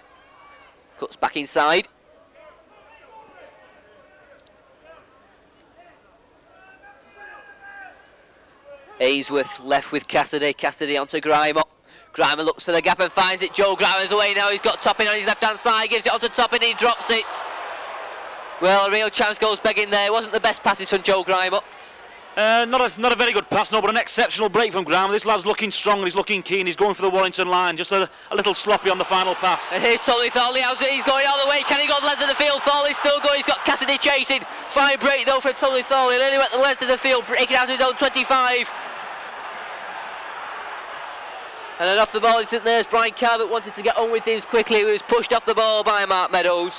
cuts back inside. Ainsworth left with Cassidy. Cassidy onto Grimer. Grimer looks for the gap and finds it. Joe Grimer's away now. He's got Topping on his left hand side. Gives it onto Topping. He drops it. Well, a real chance goes begging there. Wasn't the best passes from Joe Grimer. Not a very good pass, no, but an exceptional break from Grimer. This lad's looking strong and he's looking keen. He's going for the Warrington line. Just a little sloppy on the final pass. And here's Tony Thorley. He's going all the way. Can he go to the length of the field? Thorley's still going. He's got Cassidy chasing. Fine break though from Tony Thorley. And anyway at the length of the field, breaking out to his own 25. And then off the ball, isn't there? As Brian Calvert wanted to get on with things quickly. He was pushed off the ball by Mark Meadows.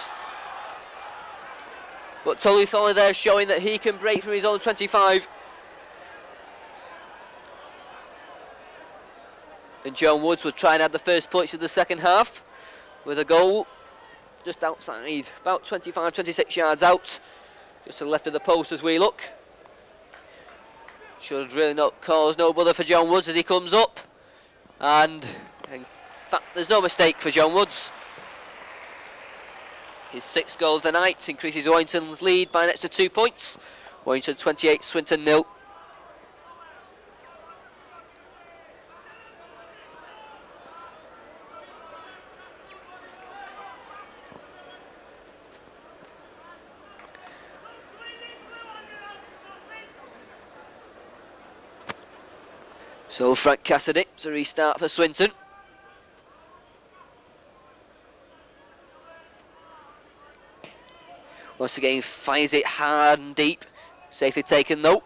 But Tony Thorley there showing that he can break from his own 25. And John Woods would try and add the first points of the second half with a goal just outside, about 25, 26 yards out, just to the left of the post as we look. Should really not cause no bother for John Woods as he comes up. And in fact, there's no mistake for John Woods. His 6th goal of the night increases Warrington's lead by an extra 2 points. Warrington 28, Swinton 0. So Frank Cassidy to restart for Swinton. Once again finds it hard and deep. Safely taken though.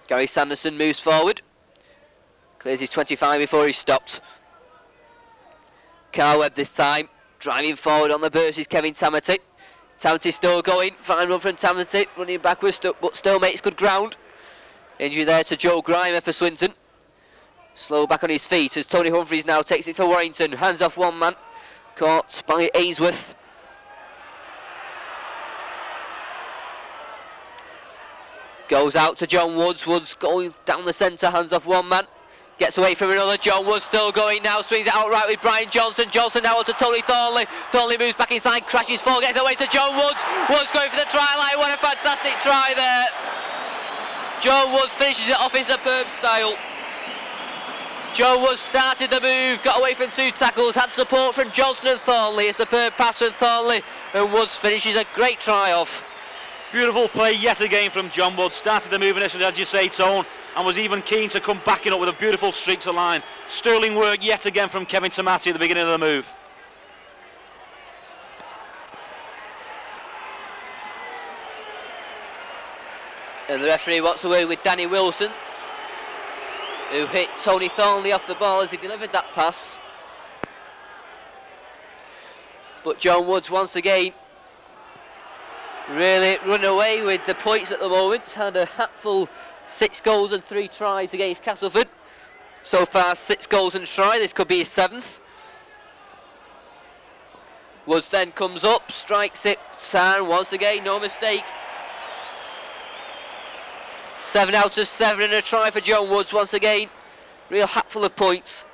Gary Sanderson moves forward. Clears his 25 before he's stopped. Carl Webb this time. Driving forward on the burst is Kevin Tamati. Tamati still going. Fine run from Tamati. Running backwards but still makes good ground. Injury there to Joe Grimer for Swinton. Slow back on his feet as Tony Humphreys now takes it for Warrington. Hands off one man. Caught by Ainsworth. Goes out to John Woods. Woods going down the centre. Hands off one man. Gets away from another. John Woods still going now. Swings it outright with Brian Johnson. Johnson now on to Tony Thornley. Thornley moves back inside. Crashes forward. Gets away to John Woods. Woods going for the try line. What a fantastic try there. John Woods finishes it off in superb style. John Woods started the move, got away from 2 tackles, had support from Johnson and Thornley. A superb pass from Thornley, and Woods finishes a great try off. Beautiful play yet again from John Woods. Started the move initially, as you say, Tone, and was even keen to come backing up with a beautiful streak to line. Sterling work yet again from Kevin Tamati at the beginning of the move. And the referee walks away with Danny Wilson, who hit Tony Thornley off the ball as he delivered that pass. But John Woods once again really run away with the points at the moment. Had a hatful, 6 goals and 3 tries against Castleford. So far 6 goals and a try, this could be his 7th. Woods then comes up, strikes it, and once again no mistake. 7 out of 7 and a try for John Woods once again. Real hatful of points.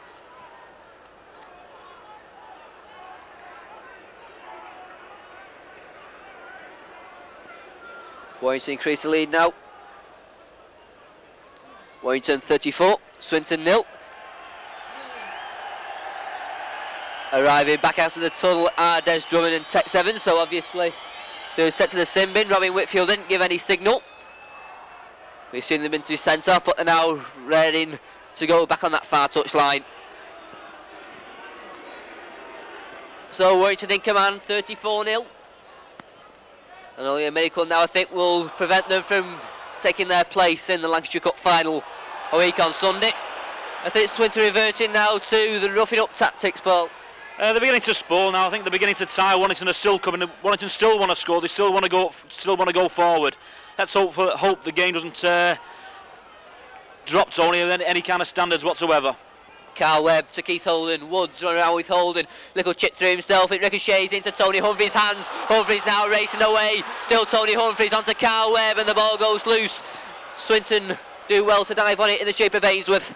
Warrington increase the lead now. Warrington 34, Swinton 0. Arriving back out of the tunnel are Des Drummond and Tex Evans, so obviously they were set to the sin bin. Robin Whitfield didn't give any signal. We've seen them into centre, but they're now ready to go back on that far touch line. So Warrington in command, 34-0. And only a miracle now, I think, will prevent them from taking their place in the Lancashire Cup final a week on Sunday. I think Swinton reverting now to the roughing up tactics, Paul. They're beginning to spoil now. I think they're beginning to tire. Warrington are still coming. Warrington still want to score. They still want to go. Still want to go forward. Let's hope the game doesn't drop Tony any kind of standards whatsoever. Carl Webb to Keith Holden. Woods run around with Holden. Little chip through himself. It ricochets into Tony Humphreys' hands. Humphreys now racing away. Still Tony Humphreys onto Carl Webb, and the ball goes loose. Swinton do well to dive on it in the shape of Ainsworth.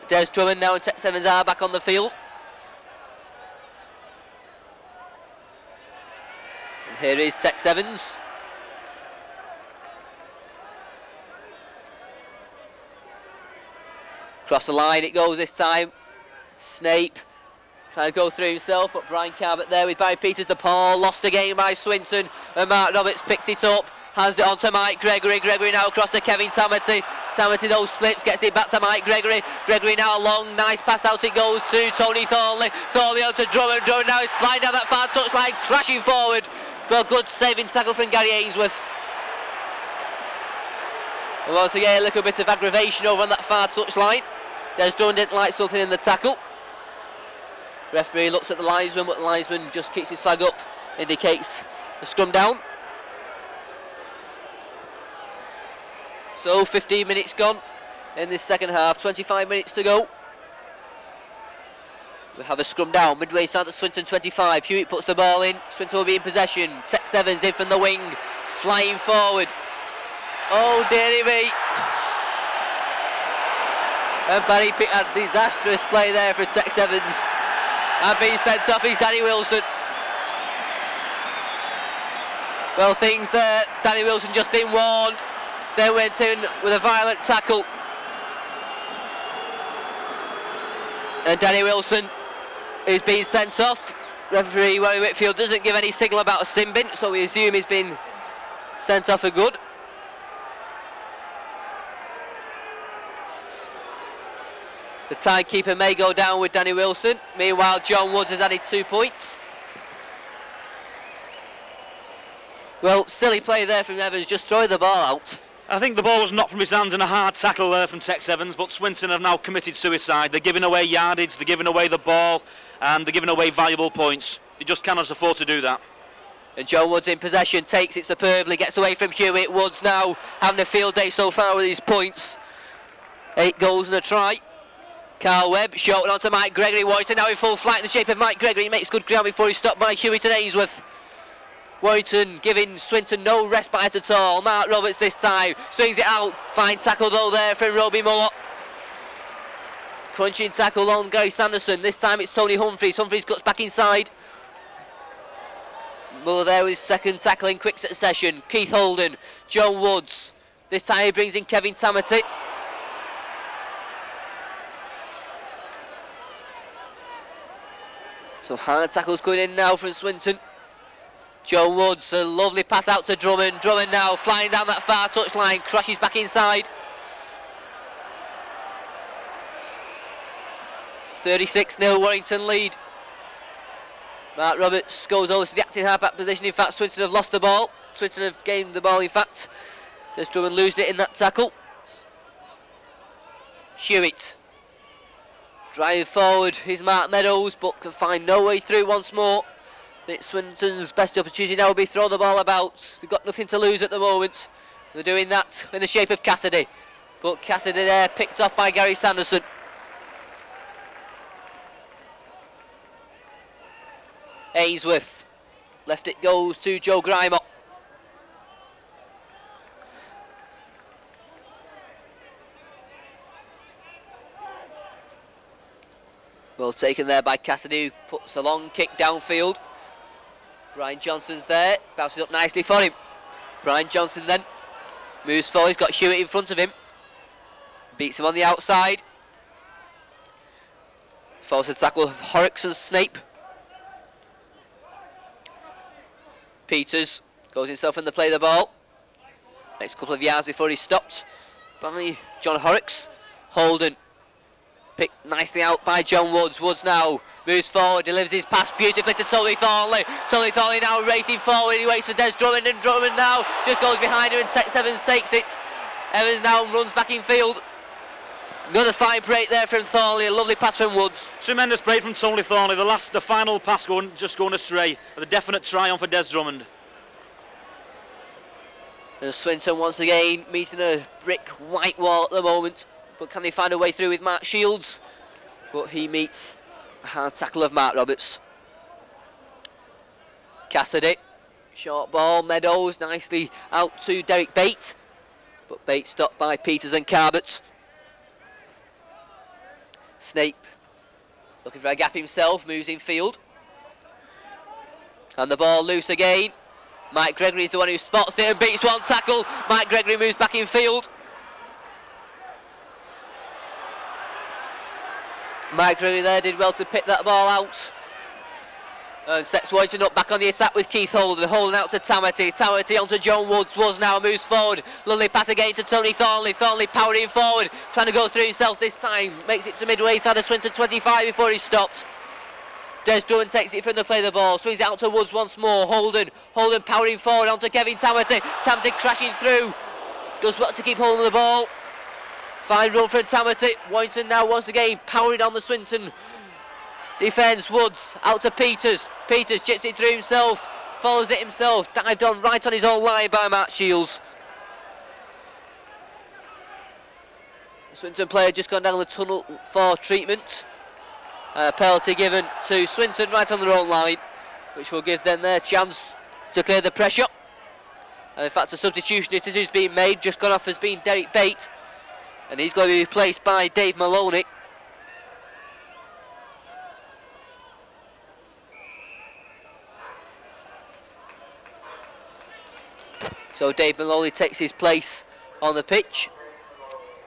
Des Drummond now and Tex Evans are back on the field. And here is Tex Evans. Across the line it goes this time. Snape trying to go through himself, but Brian Cabot there with Barry Peters to Paul. Lost again by Swinton, and Mark Roberts picks it up. Hands it on to Mike Gregory. Gregory now across to Kevin Tamati. Tamati though slips, gets it back to Mike Gregory. Gregory now long, nice pass out it goes to Tony Thornley. Thornley on to Drummond. Drummond now is flying down that far touch line, crashing forward. But a good saving tackle from Gary Ainsworth. And once again a little bit of aggravation over on that far touch line. Des Drummond didn't like something in the tackle. Referee looks at the linesman, but the linesman just keeps his flag up, indicates the scrum down. So 15 minutes gone, in this second half. 25 minutes to go. We have a scrum down, midway side at Swinton 25. Hewitt puts the ball in. Swinton will be in possession. Tex Evans in from the wing, flying forward. Oh, dearie me. And Barry picked a disastrous play there for Tex Evans. And being sent off is Danny Wilson. Well, things there. Danny Wilson just been warned. Then went in with a violent tackle. And Danny Wilson is being sent off. Referee Warren Whitfield doesn't give any signal about a sin bin, so we assume he's been sent off for good. The timekeeper may go down with Danny Wilson. Meanwhile, John Woods has added 2 points. Well, silly play there from Evans, just throwing the ball out. I think the ball was knocked from his hands and a hard tackle there from Tex Evans, but Swinton have now committed suicide. They're giving away yardage, they're giving away the ball, and they're giving away valuable points. They just cannot afford to do that. And John Woods in possession, takes it superbly, gets away from Hewitt. Woods now having a field day so far with his points. 8 goals and a try. Carl Webb short on to Mike Gregory. Warrington now in full flight in the shape of Mike Gregory. He makes good ground before he's stopped by Hewitt and Ainsworth. Warrington giving Swinton no respite at all. Mark Roberts this time swings it out. Fine tackle though there from Roby Moore. Crunching tackle on Gary Sanderson. This time it's Tony Humphries. Humphries cuts back inside. Muller there with his second tackle in quick succession. Keith Holden, John Woods. This time he brings in Kevin Tamati. So hard tackles going in now from Swinton. John Woods, a lovely pass out to Drummond. Drummond now flying down that far touchline, crashes back inside. 36-0 Warrington lead. Mark Roberts goes over to the acting half-back position. In fact, Swinton have lost the ball. Swinton have gained the ball, in fact. Des Drummond losing it in that tackle. Hewitt. Driving forward is Mark Meadows, but can find no way through once more. It's Swinton's best opportunity now will be throw the ball about. They've got nothing to lose at the moment. They're doing that in the shape of Cassidy. But Cassidy there picked off by Gary Sanderson. Ainsworth. Left it goes to Joe Grimer. Well taken there by Cassidy, who puts a long kick downfield. Brian Johnson's there, bounces up nicely for him. Brian Johnson then moves forward, he's got Hewitt in front of him. Beats him on the outside. Follows the tackle of Horrocks and Snape. Peters goes himself in the play of the ball. Next couple of yards before he's stopped by John Horrocks. Holden picked nicely out by John Woods. Woods now moves forward, delivers his pass beautifully to Tony Thornley. Tony Thornley now racing forward, he waits for Des Drummond, and Drummond now just goes behind him and Tex Evans takes it. Evans now runs back in field. Another fine break there from Thornley, a lovely pass from Woods. Tremendous break from Tony Thornley, the final pass going astray, with a definite try on for Des Drummond. And Swinton once again meeting a brick white wall at the moment. But can they find a way through with Mark Shields? But he meets a hard tackle of Mark Roberts. Cassidy, short ball, Meadows nicely out to Derek Bate. But Bate stopped by Peters and Carbett. Snape looking for a gap himself, moves in field. And the ball loose again. Mike Gregory is the one who spots it and beats one tackle. Mike Gregory moves back in field. Mike Gregory there did well to pick that ball out. And sets Warrington up back on the attack with Keith Holden. Holden out to Tamati. Tamati onto John Woods. Woods now moves forward. Lovely pass again to Tony Thornley. Thornley powering forward. Trying to go through himself this time. Makes it to midway side of Swinton 25 before he's stopped. Des Drummond takes it from the play of the ball. Swings it out to Woods once more. Holden powering forward onto Kevin Tamati. Tamati crashing through. Does well to keep hold of the ball. Fine run from Tamati. Warrington now once again powering on the Swinton defence. Woods out to Peters. Peters chips it through himself. Follows it himself. Dived on right on his own line by Matt Shields. Swinton player just gone down the tunnel for treatment. Penalty given to Swinton right on their own line, which will give them their chance to clear the pressure. And in fact, a substitution it is who's being made. Just gone off has been Derek Bate, and he's going to be replaced by Dave Maloney. So Dave Maloney takes his place on the pitch,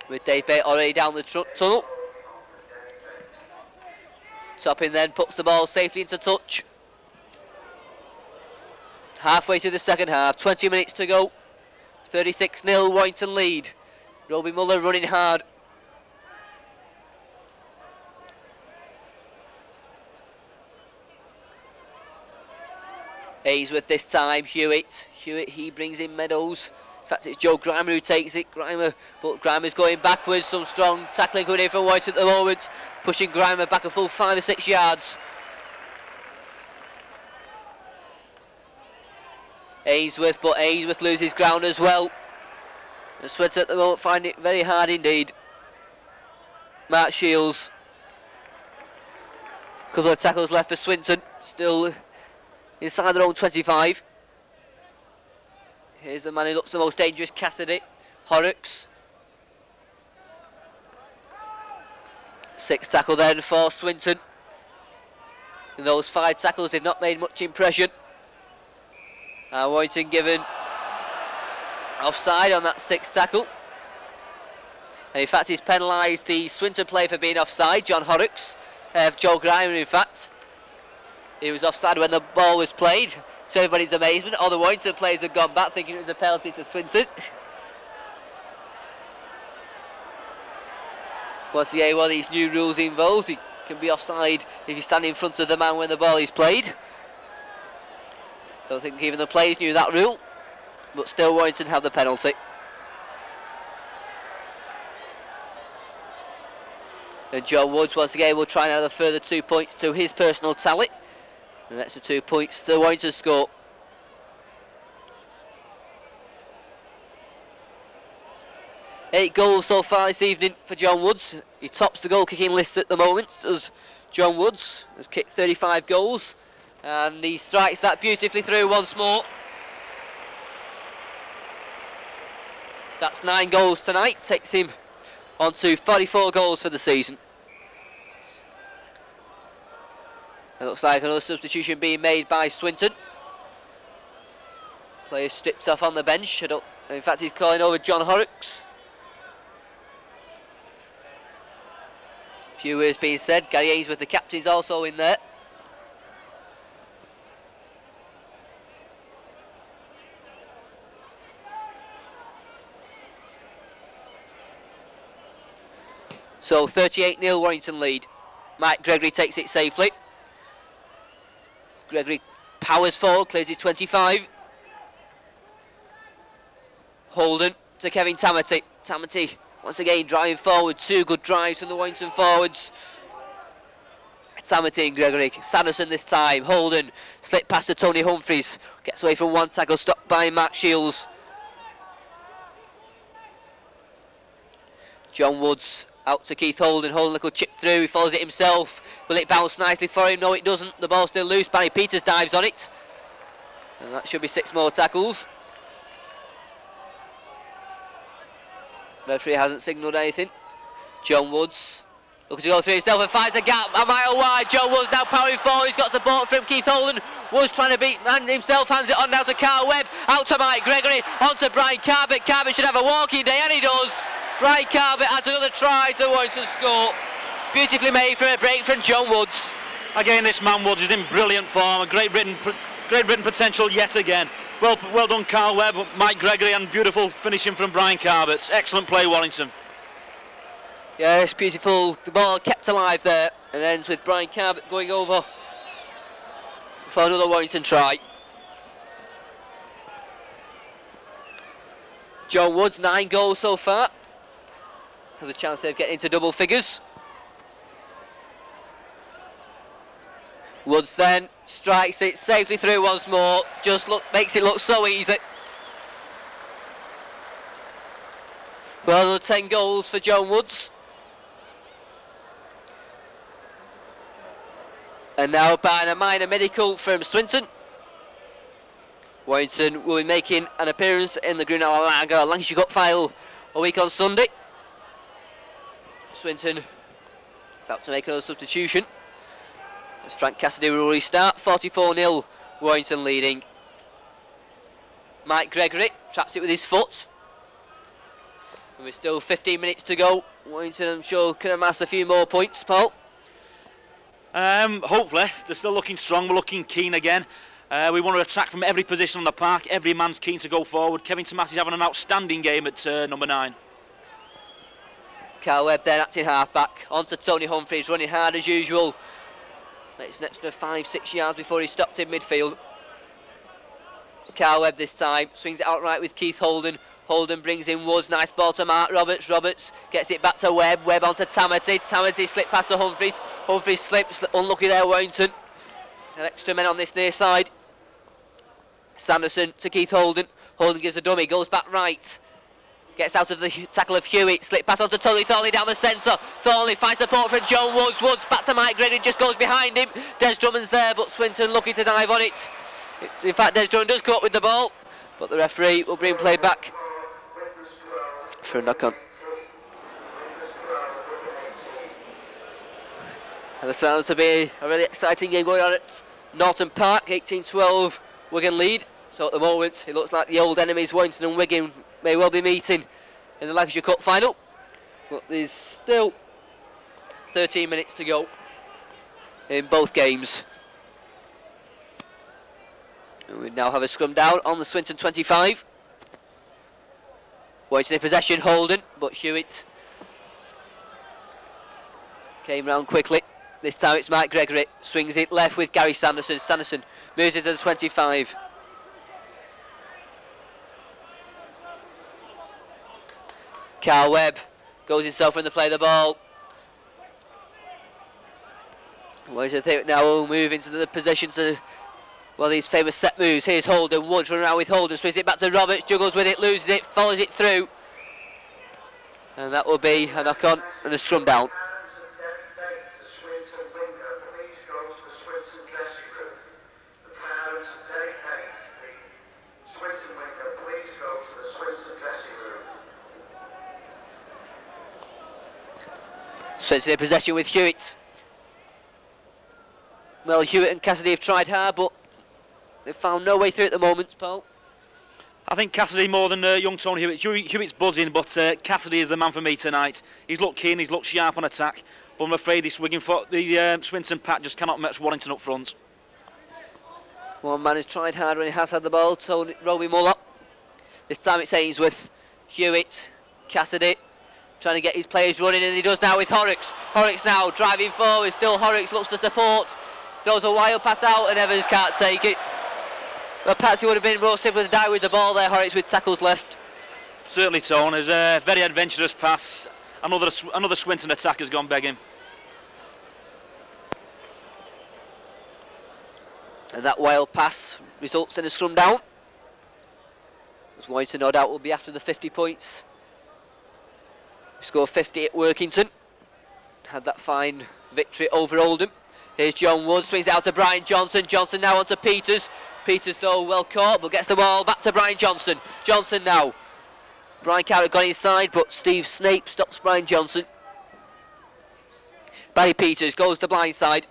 with Dave Bate already down the tunnel. Topping then puts the ball safely into touch. Halfway through the second half, 20 minutes to go. 36-0 Warrington lead. Roby Muller running hard. Ainsworth this time, Hewitt, he brings in Meadows. In fact, it's Joe Grimer who takes it. But Grimer's going backwards. Some strong tackling going in from White at the moment, pushing Grimer back a full 5 or 6 yards. Ainsworth, but Ainsworth loses ground as well. And Swinton at the moment find it very hard indeed. Mark Shields. Couple of tackles left for Swinton, still inside their own 25. Here's the man who looks the most dangerous, Cassidy. Horrocks. 6th tackle then for Swinton. In those 5 tackles, they've not made much impression. Warrington given offside on that 6th tackle. And in fact, he's penalised the Swinton player for being offside, John Horrocks. Joe Grimer, in fact. He was offside when the ball was played. To everybody's amazement, all the Warrington players had gone back thinking it was a penalty to Swinton. Once again, one of these new rules involved, he can be offside if you stand in front of the man when the ball is played. Don't think even the players knew that rule, but still Warrington have the penalty. And John Woods once again will try and add a further 2 points to his personal tally. An extra 2 points to Warrington's score. Eight goals so far this evening for John Woods. He tops the goal kicking list at the moment, does John Woods. Has kicked 35 goals. And he strikes that beautifully through once more. That's 9 goals tonight. Takes him on to 44 goals for the season. It looks like another substitution being made by Swinton. Player stripped off on the bench. In fact, he's calling over John Horrocks. A few words being said. Gary Ainsworth, the captain's also in there. So 38-0 Warrington lead. Mike Gregory takes it safely. Gregory powers forward, clears his 25. Holden to Kevin Tamati. Tamati once again driving forward. 2 good drives from the Warrington forwards. Tamati and Gregory. Sanderson this time. Holden slipped past to Tony Humphries. Gets away from 1 tackle, stopped by Mark Shields. John Woods out to Keith Holden. Holden, a little chip through. He follows it himself. Will it bounce nicely for him? No, it doesn't. The ball's still loose. Barry Peters dives on it. And that should be 6 more tackles. Referee hasn't signalled anything. John Woods looking to go through himself and finds a gap a mile wide. John Woods now powering forward. He's got support from Keith Holden. Woods trying to beat man himself. Hands it on now to Carl Webb. Out to Mike Gregory. On to Brian Carbett. Carbett should have a walking day, and he does. Brian Carbett adds another try to Warrington score. Beautifully made from a break from John Woods. Again, this man Woods is in brilliant form. A Great Britain potential yet again. Well done, Carl Webb, Mike Gregory, and beautiful finishing from Brian Carbett. Excellent play, Warrington. Yes, beautiful. The ball kept alive there, and ends with Brian Carbett going over for another Warrington try. John Woods, 9 goals so far. Has a chance of getting into double figures. Woods then strikes it safely through once more. Just makes it look so easy. Well, 10 goals for John Woods. And now by a minor medical from Swinton. Warrington will be making an appearance in the Grunwald Lager Lancashire Cup final a week on Sunday. Swinton about to make another substitution as Frank Cassidy will restart. 44-0, Warrington leading. Mike Gregory traps it with his foot. And with still 15 minutes to go, Warrington, I'm sure, can amass a few more points, Paul. Hopefully. They're still looking strong, we're looking keen again. We want to attack from every position on the park. Every man's keen to go forward. Kevin Tomasi's having an outstanding game at number 9. Carl Webb there acting half-back. On to Tony Humphries, running hard as usual. It's an extra 5-6 yards before he stopped in midfield. Carl Webb this time, swings it outright with Keith Holden. Holden brings in Woods, nice ball to Mark Roberts. Roberts gets it back to Webb. Webb onto Tamati. Tamati slipped past to Humphries. Humphries slips, unlucky there, Warrington. An extra men on this near side. Sanderson to Keith Holden. Holden gives a dummy, goes back right. Gets out of the tackle of Hewitt. Slip pass on to Tully Thornley down the centre. Thornley finds support from John Woods. Woods back to Mike Gregory, just goes behind him. Des Drummond's there, but Swinton lucky to dive on it. In fact, Des Drummond does come up with the ball, but the referee will bring play back for a knock-on. And there sounds to be a really exciting game going on at Norton Park. 18-12 Wigan lead. So at the moment it looks like the old enemies Warrington and Wigan may well be meeting in the Lancashire Cup final. But there's still 13 minutes to go in both games. And we now have a scrum down on the Swinton 25. Warrington in possession, Holden, but Hewitt came round quickly. This time it's Mike Gregory, swings it left with Gary Sanderson. Sanderson moves it to the 25. Carl Webb goes himself in to play the ball. Warrington think now will move into the position to, well, these famous set moves. Here's Holden, Woods running around with Holden, swings it back to Roberts, juggles with it, loses it, follows it through. And that will be a knock-on and a scrum down. Swinton in possession with Hewitt. Well, Hewitt and Cassidy have tried hard, but they've found no way through at the moment, Paul. I think Cassidy more than young Tony Hewitt. Hewitt's buzzing, but Cassidy is the man for me tonight. He's looked keen, he's looked sharp on attack, but I'm afraid this Wigan the Swinton pack just cannot match Warrington up front. One man has tried hard when he has had the ball, Roby Muller. This time it's Ainsworth, Hewitt, Cassidy, trying to get his players running, and he does now with Horrocks. Horrocks now driving forward, still Horrocks looks for support, throws a wild pass out and Evans can't take it. But perhaps it would have been more simple to die with the ball there, Horrocks with tackles left. Certainly, Tone, is a very adventurous pass. Another Swinton attack has gone begging. And that wild pass results in a scrum down. As Warrington no doubt will be after the 50 points. Scored 50 at Workington. Had that fine victory over Oldham. Here's John Wood, swings out to Brian Johnson. Johnson now onto Peters. Peters though well caught, but gets the ball back to Brian Johnson. Johnson now. Brian Carrott got inside, but Steve Snape stops Brian Johnson. Barry Peters goes to blind side.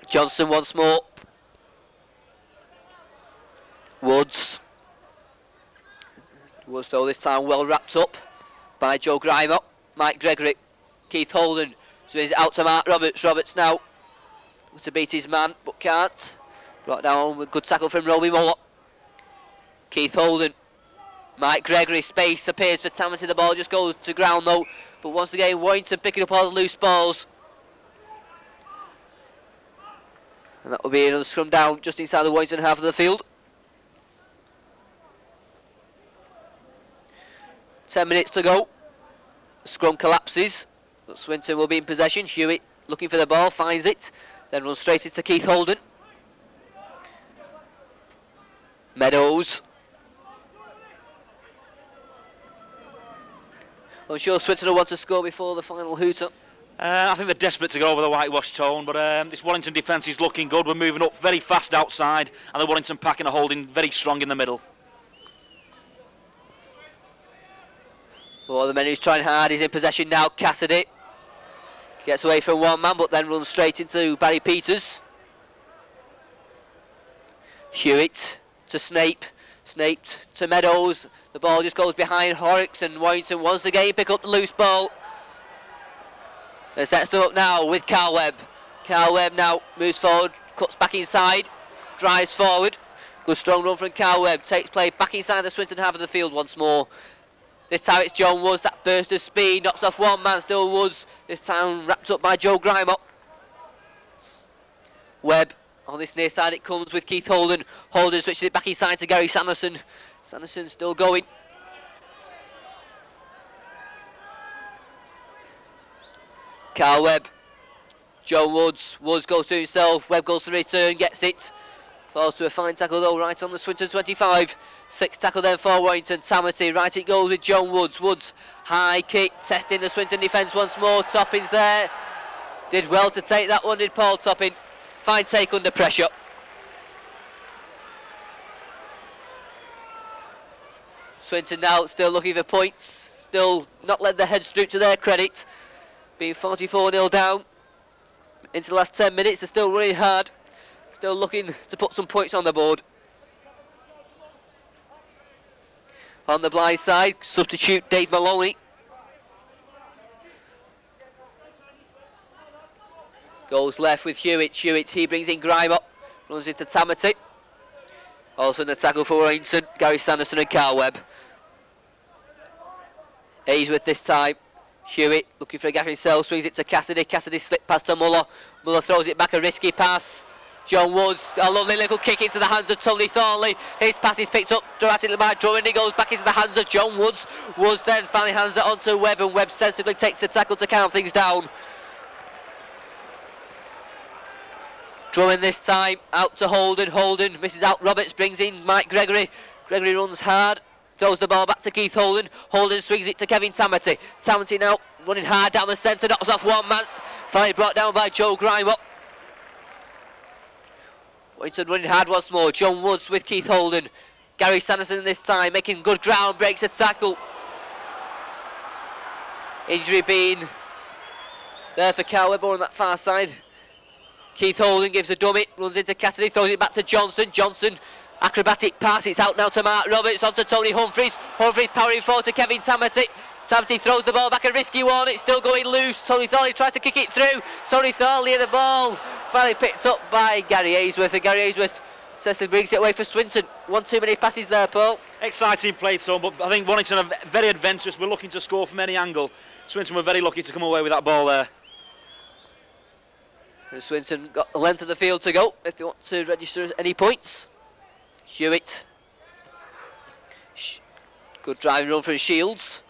Johnson once more. Woods though this time well wrapped up by Joe Grimer. Mike Gregory, Keith Holden, so he's out to Mark Roberts. Roberts now to beat his man, but can't. Brought down with good tackle from Roby Muller. Keith Holden, Mike Gregory, space appears for Tamati. The ball just goes to ground though, but once again Warrington picking up all the loose balls. And that will be another scrum down just inside the Warrington half of the field. 10 minutes to go. The scrum collapses, but Swinton will be in possession. Hewitt looking for the ball, finds it, then runs straight into Keith Holden. Meadows I'm sure Swinton will want to score before the final hooter. I think they're desperate to go over the whitewash tone, but this Warrington defence is looking good. We're moving up very fast outside, and the Warrington pack are holding very strong in the middle. Well, the man who's trying hard is in possession now. Cassidy gets away from one man, but then runs straight into Barry Peters. Hewitt to Snape. Snape to Meadows. The ball just goes behind Horrocks, and Warrington once again pick up the loose ball. They sets them up now with Carl Webb. Carl Webb now moves forward, cuts back inside, drives forward. Good strong run from Carl Webb. Takes play back inside the Swinton half of the field once more. This time it's John Woods, that burst of speed, knocks off one man, still Woods. This time wrapped up by Joe Grimott. Webb, on this near side it comes with Keith Holden. Holden switches it back inside to Gary Sanderson. Sanderson still going. Carl Webb, John Woods. Woods goes to himself, Webb goes to the return, gets it. Falls to a fine tackle though, right on the Swinton 25. 6 tackle then for Warrington. Tamati, right it goes with John Woods. Woods, high kick, testing the Swinton defence once more. Toppin's there. Did well to take that one, did Paul Toppin. Fine take under pressure. Swinton now still looking for points. Still not let their heads droop to their credit. Being 44-0 down. Into the last 10 minutes, they're still running hard. Still looking to put some points on the board. On the blind side, substitute Dave Maloney. Goes left with Hewitt. Hewitt, he brings in Grimott. Runs into Tamati. Also in the tackle for Warrington, Gary Sanderson and Carl Webb. Ainsworth this time. Hewitt looking for a gap himself, swings it to Cassidy. Cassidy slipped past to Muller. Muller throws it back, a risky pass. John Woods, a lovely little kick into the hands of Tony Thornley. His pass is picked up dramatically by Drummond. He goes back into the hands of John Woods. Woods then finally hands it on to Webb, and Webb sensibly takes the tackle to calm things down. Drummond this time, out to Holden. Holden misses out Roberts, brings in Mike Gregory. Gregory runs hard, throws the ball back to Keith Holden. Holden swings it to Kevin Tamati. Tamati now running hard down the centre, knocks off one man. Finally brought down by Joe Grimott. Warrington running hard once more. John Woods with Keith Holden. Gary Sanderson this time making good ground, breaks a tackle. Injury being there for Carl Webb on that far side. Keith Holden gives a dummy, runs into Cassidy, throws it back to Johnson. Johnson, acrobatic pass, it's out now to Mark Roberts, on to Tony Humphries. Humphries powering forward to Kevin Tamati. Tamati throws the ball back, a risky one, it's still going loose. Tony Thorley tries to kick it through. Tony Thorley in the ball, finally picked up by Gary Ainsworth, and Gary Ainsworth Cecily brings it away for Swinton. 1 too many passes there, Paul. Exciting play, Tom, but I think Warrington are very adventurous. We're looking to score from any angle. Swinton were very lucky to come away with that ball there. And Swinton got the length of the field to go if they want to register any points. Hewitt. Good driving run from Shields.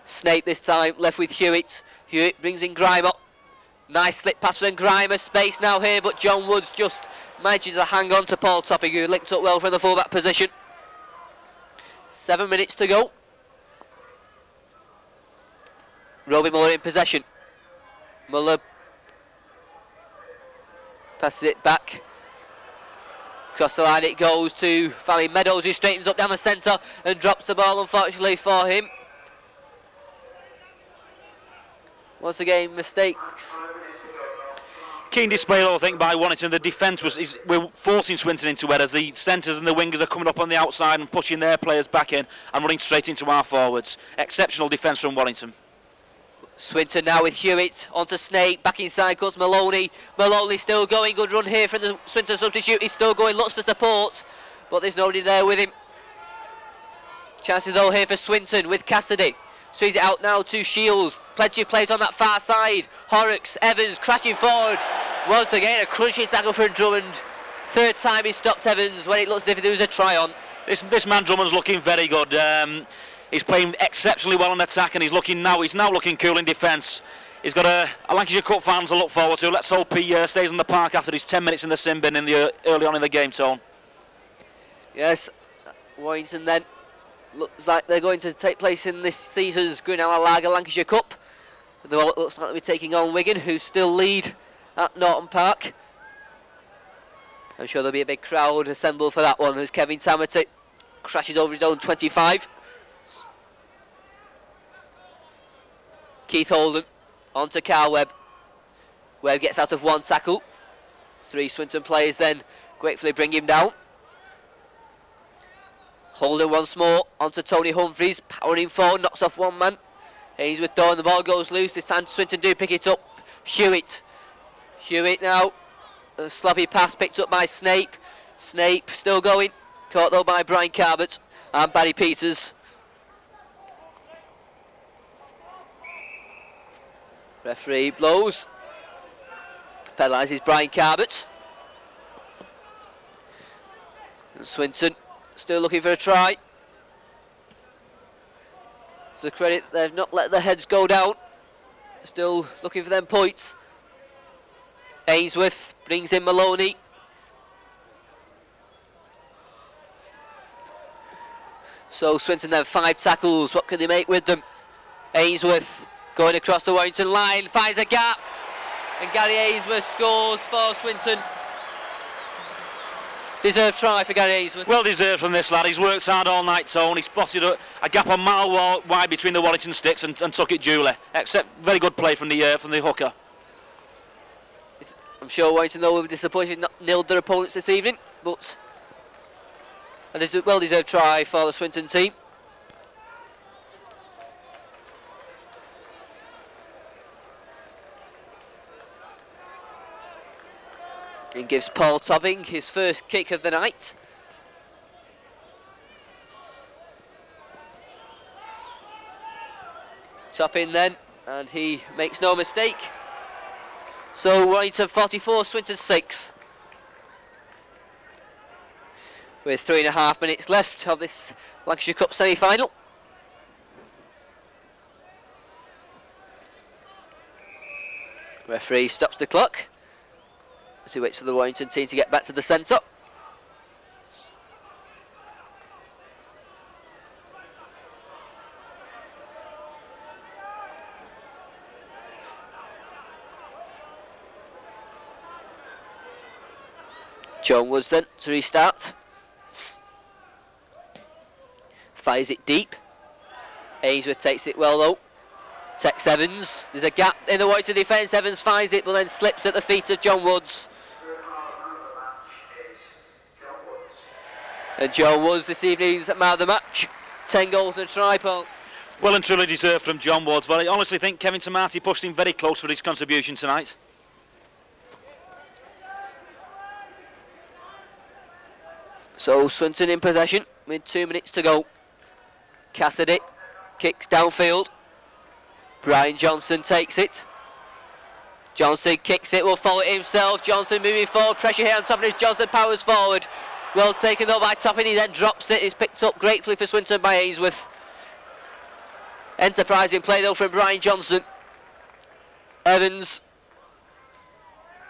Snape this time, left with Hewitt. Hewitt brings in Grimott. Nice slip pass from Grimer. Space now here, but John Woods just manages to hang on to Paul Topping, who linked up well from the fullback position. 7 minutes to go. Robbie Muller in possession. Muller passes it back. Across the line it goes to Fally Meadows, who straightens up down the centre and drops the ball, unfortunately for him. Once again, mistakes. Keen display, though, I think, by Warrington. The defence we're forcing Swinton into errors. The centres and the wingers are coming up on the outside and pushing their players back in and running straight into our forwards. Exceptional defence from Warrington. Swinton now with Hewitt, onto Snake, back inside comes Maloney. Maloney still going, good run here from the Swinton substitute. He's still going, looks for support, but there's nobody there with him. Chances though here for Swinton with Cassidy. Swings it out now to Shields. Plenty of players on that far side. Horrocks, Evans crashing forward. Once again a crunching tackle from Drummond. Third time he stopped Evans when it looks as if there was a try on. This man Drummond's looking very good. He's playing exceptionally well in attack, and he's now looking cool in defence. He's got a Lancashire Cup final to look forward to. Let's hope he stays in the park after his 10 minutes in the sin bin early on in the game, Tone. Yes, Warrington then looks like they're going to take place in this season's Greenhour Lager Lancashire Cup. It looks like they'll be taking on Wigan, who still lead at Norton Park. I'm sure there'll be a big crowd assembled for that one as Kevin Tamati crashes over his own 25. Keith Holden onto Carl Webb. Webb gets out of one tackle. 3 Swinton players then gratefully bring him down. Holden once more onto Tony Humphries, powering forward, knocks off one man. Ainsworth though, and the ball goes loose. This time Swinton do pick it up. Hewitt now. A sloppy pass picked up by Snape. Snape still going. Caught though by Brian Carbett and Barry Peters. Referee blows. Penalises Brian Carbett. And Swinton still looking for a try. To the credit, they've not let their heads go down. Still looking for them points. Ainsworth brings in Maloney. So Swinton then 5 tackles. What can they make with them? Ainsworth going across the Warrington line, finds a gap, and Gary Ainsworth scores for Swinton. Deserved try for Gary Ainsworth. Well deserved from this lad. He's worked hard all night, Tony. He spotted a gap a mile wide between the Warrington sticks and took it duly. Except very good play from the hooker. I'm sure Warrington though will be disappointed if not nilled their opponents this evening, but it is a well-deserved try for the Swinton team. And gives Paul Topping his first kick of the night. Topping then, and he makes no mistake. So Warrington 44, Swinton 6. With 3.5 minutes left of this Lancashire Cup semi-final. Referee stops the clock as he waits for the Warrington team to get back to the centre. John Woods then to restart. Fires it deep. Ainsworth takes it well though. Tex Evans. There's a gap in the Warrington defence. Evans finds it but then slips at the feet of John Woods. And John Woods this evening's man of the match. 10 goals and a try, Paul. Well and truly deserved from John Woods, but I honestly think Kevin Tamati pushed him very close for his contribution tonight. So Swinton in possession with 2 minutes to go. Cassidy kicks downfield. Brian Johnson takes it. Johnson kicks it, will follow it himself. Johnson moving forward, pressure here on top of his. Johnson powers forward. Well taken though by Topping, he then drops it. It's picked up gratefully for Swinton by Ainsworth. Enterprising play though from Brian Johnson. Evans.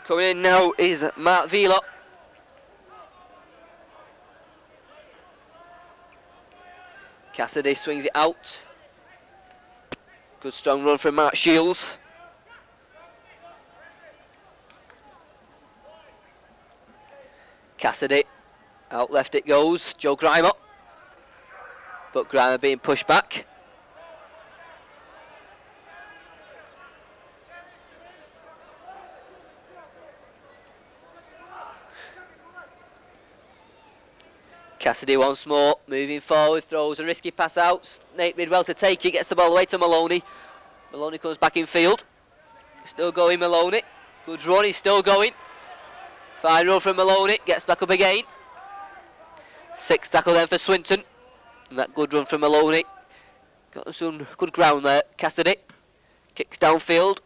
Coming in now is Mark Velo. Cassidy swings it out. Good strong run from Mark Shields. Cassidy, out left it goes. Joe Grimer. But Grimer being pushed back. Cassidy once more, moving forward, throws a risky pass out. Nate Bidwell to take it, gets the ball away to Maloney. Maloney comes back in field. Still going Maloney. Good run, he's still going. Fine run from Maloney, gets back up again. 6th tackle then for Swinton. And that good run from Maloney. Got some good ground there. Cassidy kicks downfield.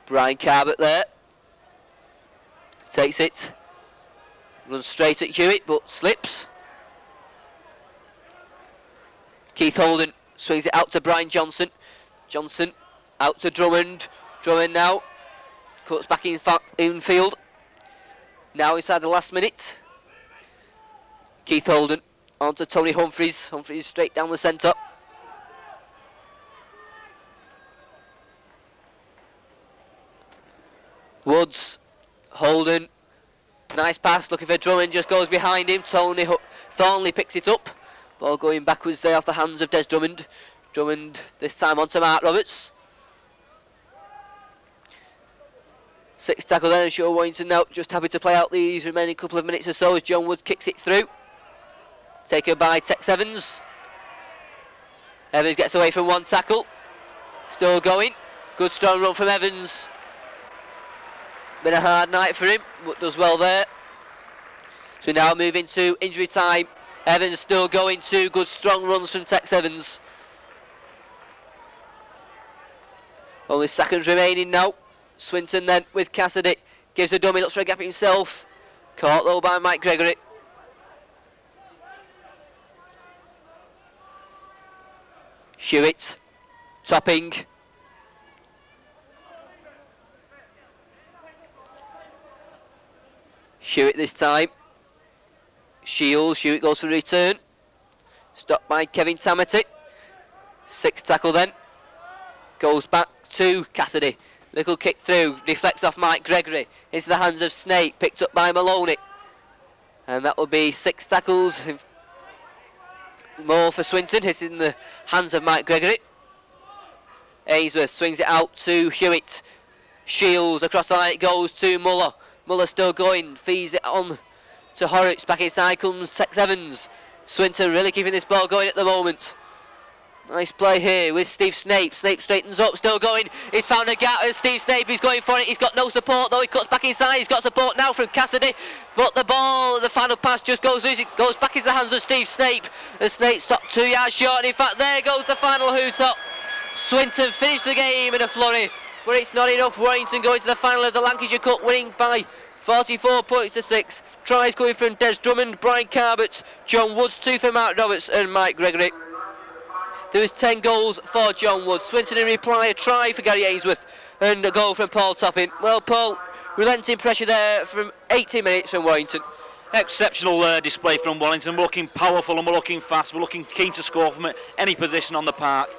Brian Carbett there. Takes it. Runs straight at Hewitt, but slips. Keith Holden swings it out to Brian Johnson. Johnson out to Drummond. Drummond now cuts back in field. Now inside the last minute. Keith Holden on to Tony Humphreys. Humphreys straight down the centre. Woods, Holden, nice pass, looking for Drummond, just goes behind him. Tony Thornley picks it up. Ball going backwards there off the hands of Des Drummond. Drummond this time on to Mark Roberts. 6 tackle then, and Shaw Warrington now just happy to play out these remaining couple of minutes or so as John Woods kicks it through. Taken by Tex Evans. Evans gets away from 1 tackle. Still going. Good strong run from Evans. Been a hard night for him, but does well there. So we now move into injury time. Evans still going, 2 good strong runs from Tex Evans. Only seconds remaining now. Swinton then with Cassidy. Gives a dummy, looks for a gap himself. Caught though by Mike Gregory. Hewitt. Topping. Hewitt this time. Shields. Hewitt goes for a return. Stopped by Kevin Tamati. 6 tackle then. Goes back to Cassidy. Little kick through. Deflects off Mike Gregory. Into the hands of Snake. Picked up by Maloney. And that will be 6 tackles. More for Swinton. Hitting the hands of Mike Gregory. Ainsworth swings it out to Hewitt. Shields across the line. It goes to Muller. Muller still going. Feeds it on to Horrocks. Back inside comes Tex Evans. Swinton really keeping this ball going at the moment. Nice play here with Steve Snape. Snape straightens up, still going. He's found a gap and Steve Snape is going for it. He's got no support though. He cuts back inside. He's got support now from Cassidy. But the ball, the final pass just goes loose. It goes back into the hands of Steve Snape. And Snape stopped 2 yards short. And in fact, there goes the final hoot up. Swinton finished the game in a flurry. But it's not enough. Warrington going to the final of the Lancashire Cup, winning by 44 points to 6. Tries coming from Des Drummond, Brian Carbett, John Woods, 2 for Mark Roberts and Mike Gregory. There was 10 goals for John Woods. Swinton in reply, a try for Gary Ainsworth and a goal from Paul Topping. Well, Paul, relenting pressure there from 80 minutes from Warrington. Exceptional display from Warrington. We're looking powerful and we're looking fast. We're looking keen to score from any position on the park.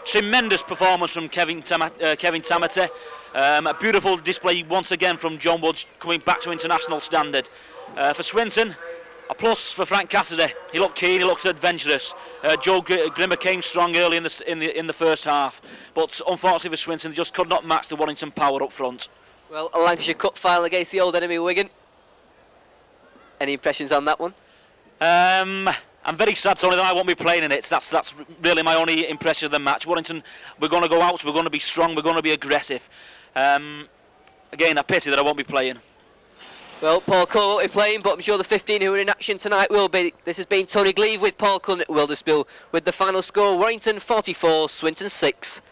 Tremendous performance from Kevin Tamati. A beautiful display once again from John Woods, coming back to international standard. For Swinton, a plus for Frank Cassidy. He looked keen, he looked adventurous. Joe Grimmer came strong early in the first half, but unfortunately for Swinton, they just could not match the Warrington power up front. Well, a Lancashire Cup final against the old enemy Wigan. Any impressions on that one? I'm very sad, Tony, that I won't be playing in it. That's really my only impression of the match. Warrington, we're going to go out, we're going to be strong, we're going to be aggressive. Again, a pity that I won't be playing. Well, Paul Cullen won't be playing, but I'm sure the 15 who are in action tonight will be. This has been Tony Gleave with Paul Cullen at Wilderspool with the final score: Warrington 44, Swinton 6.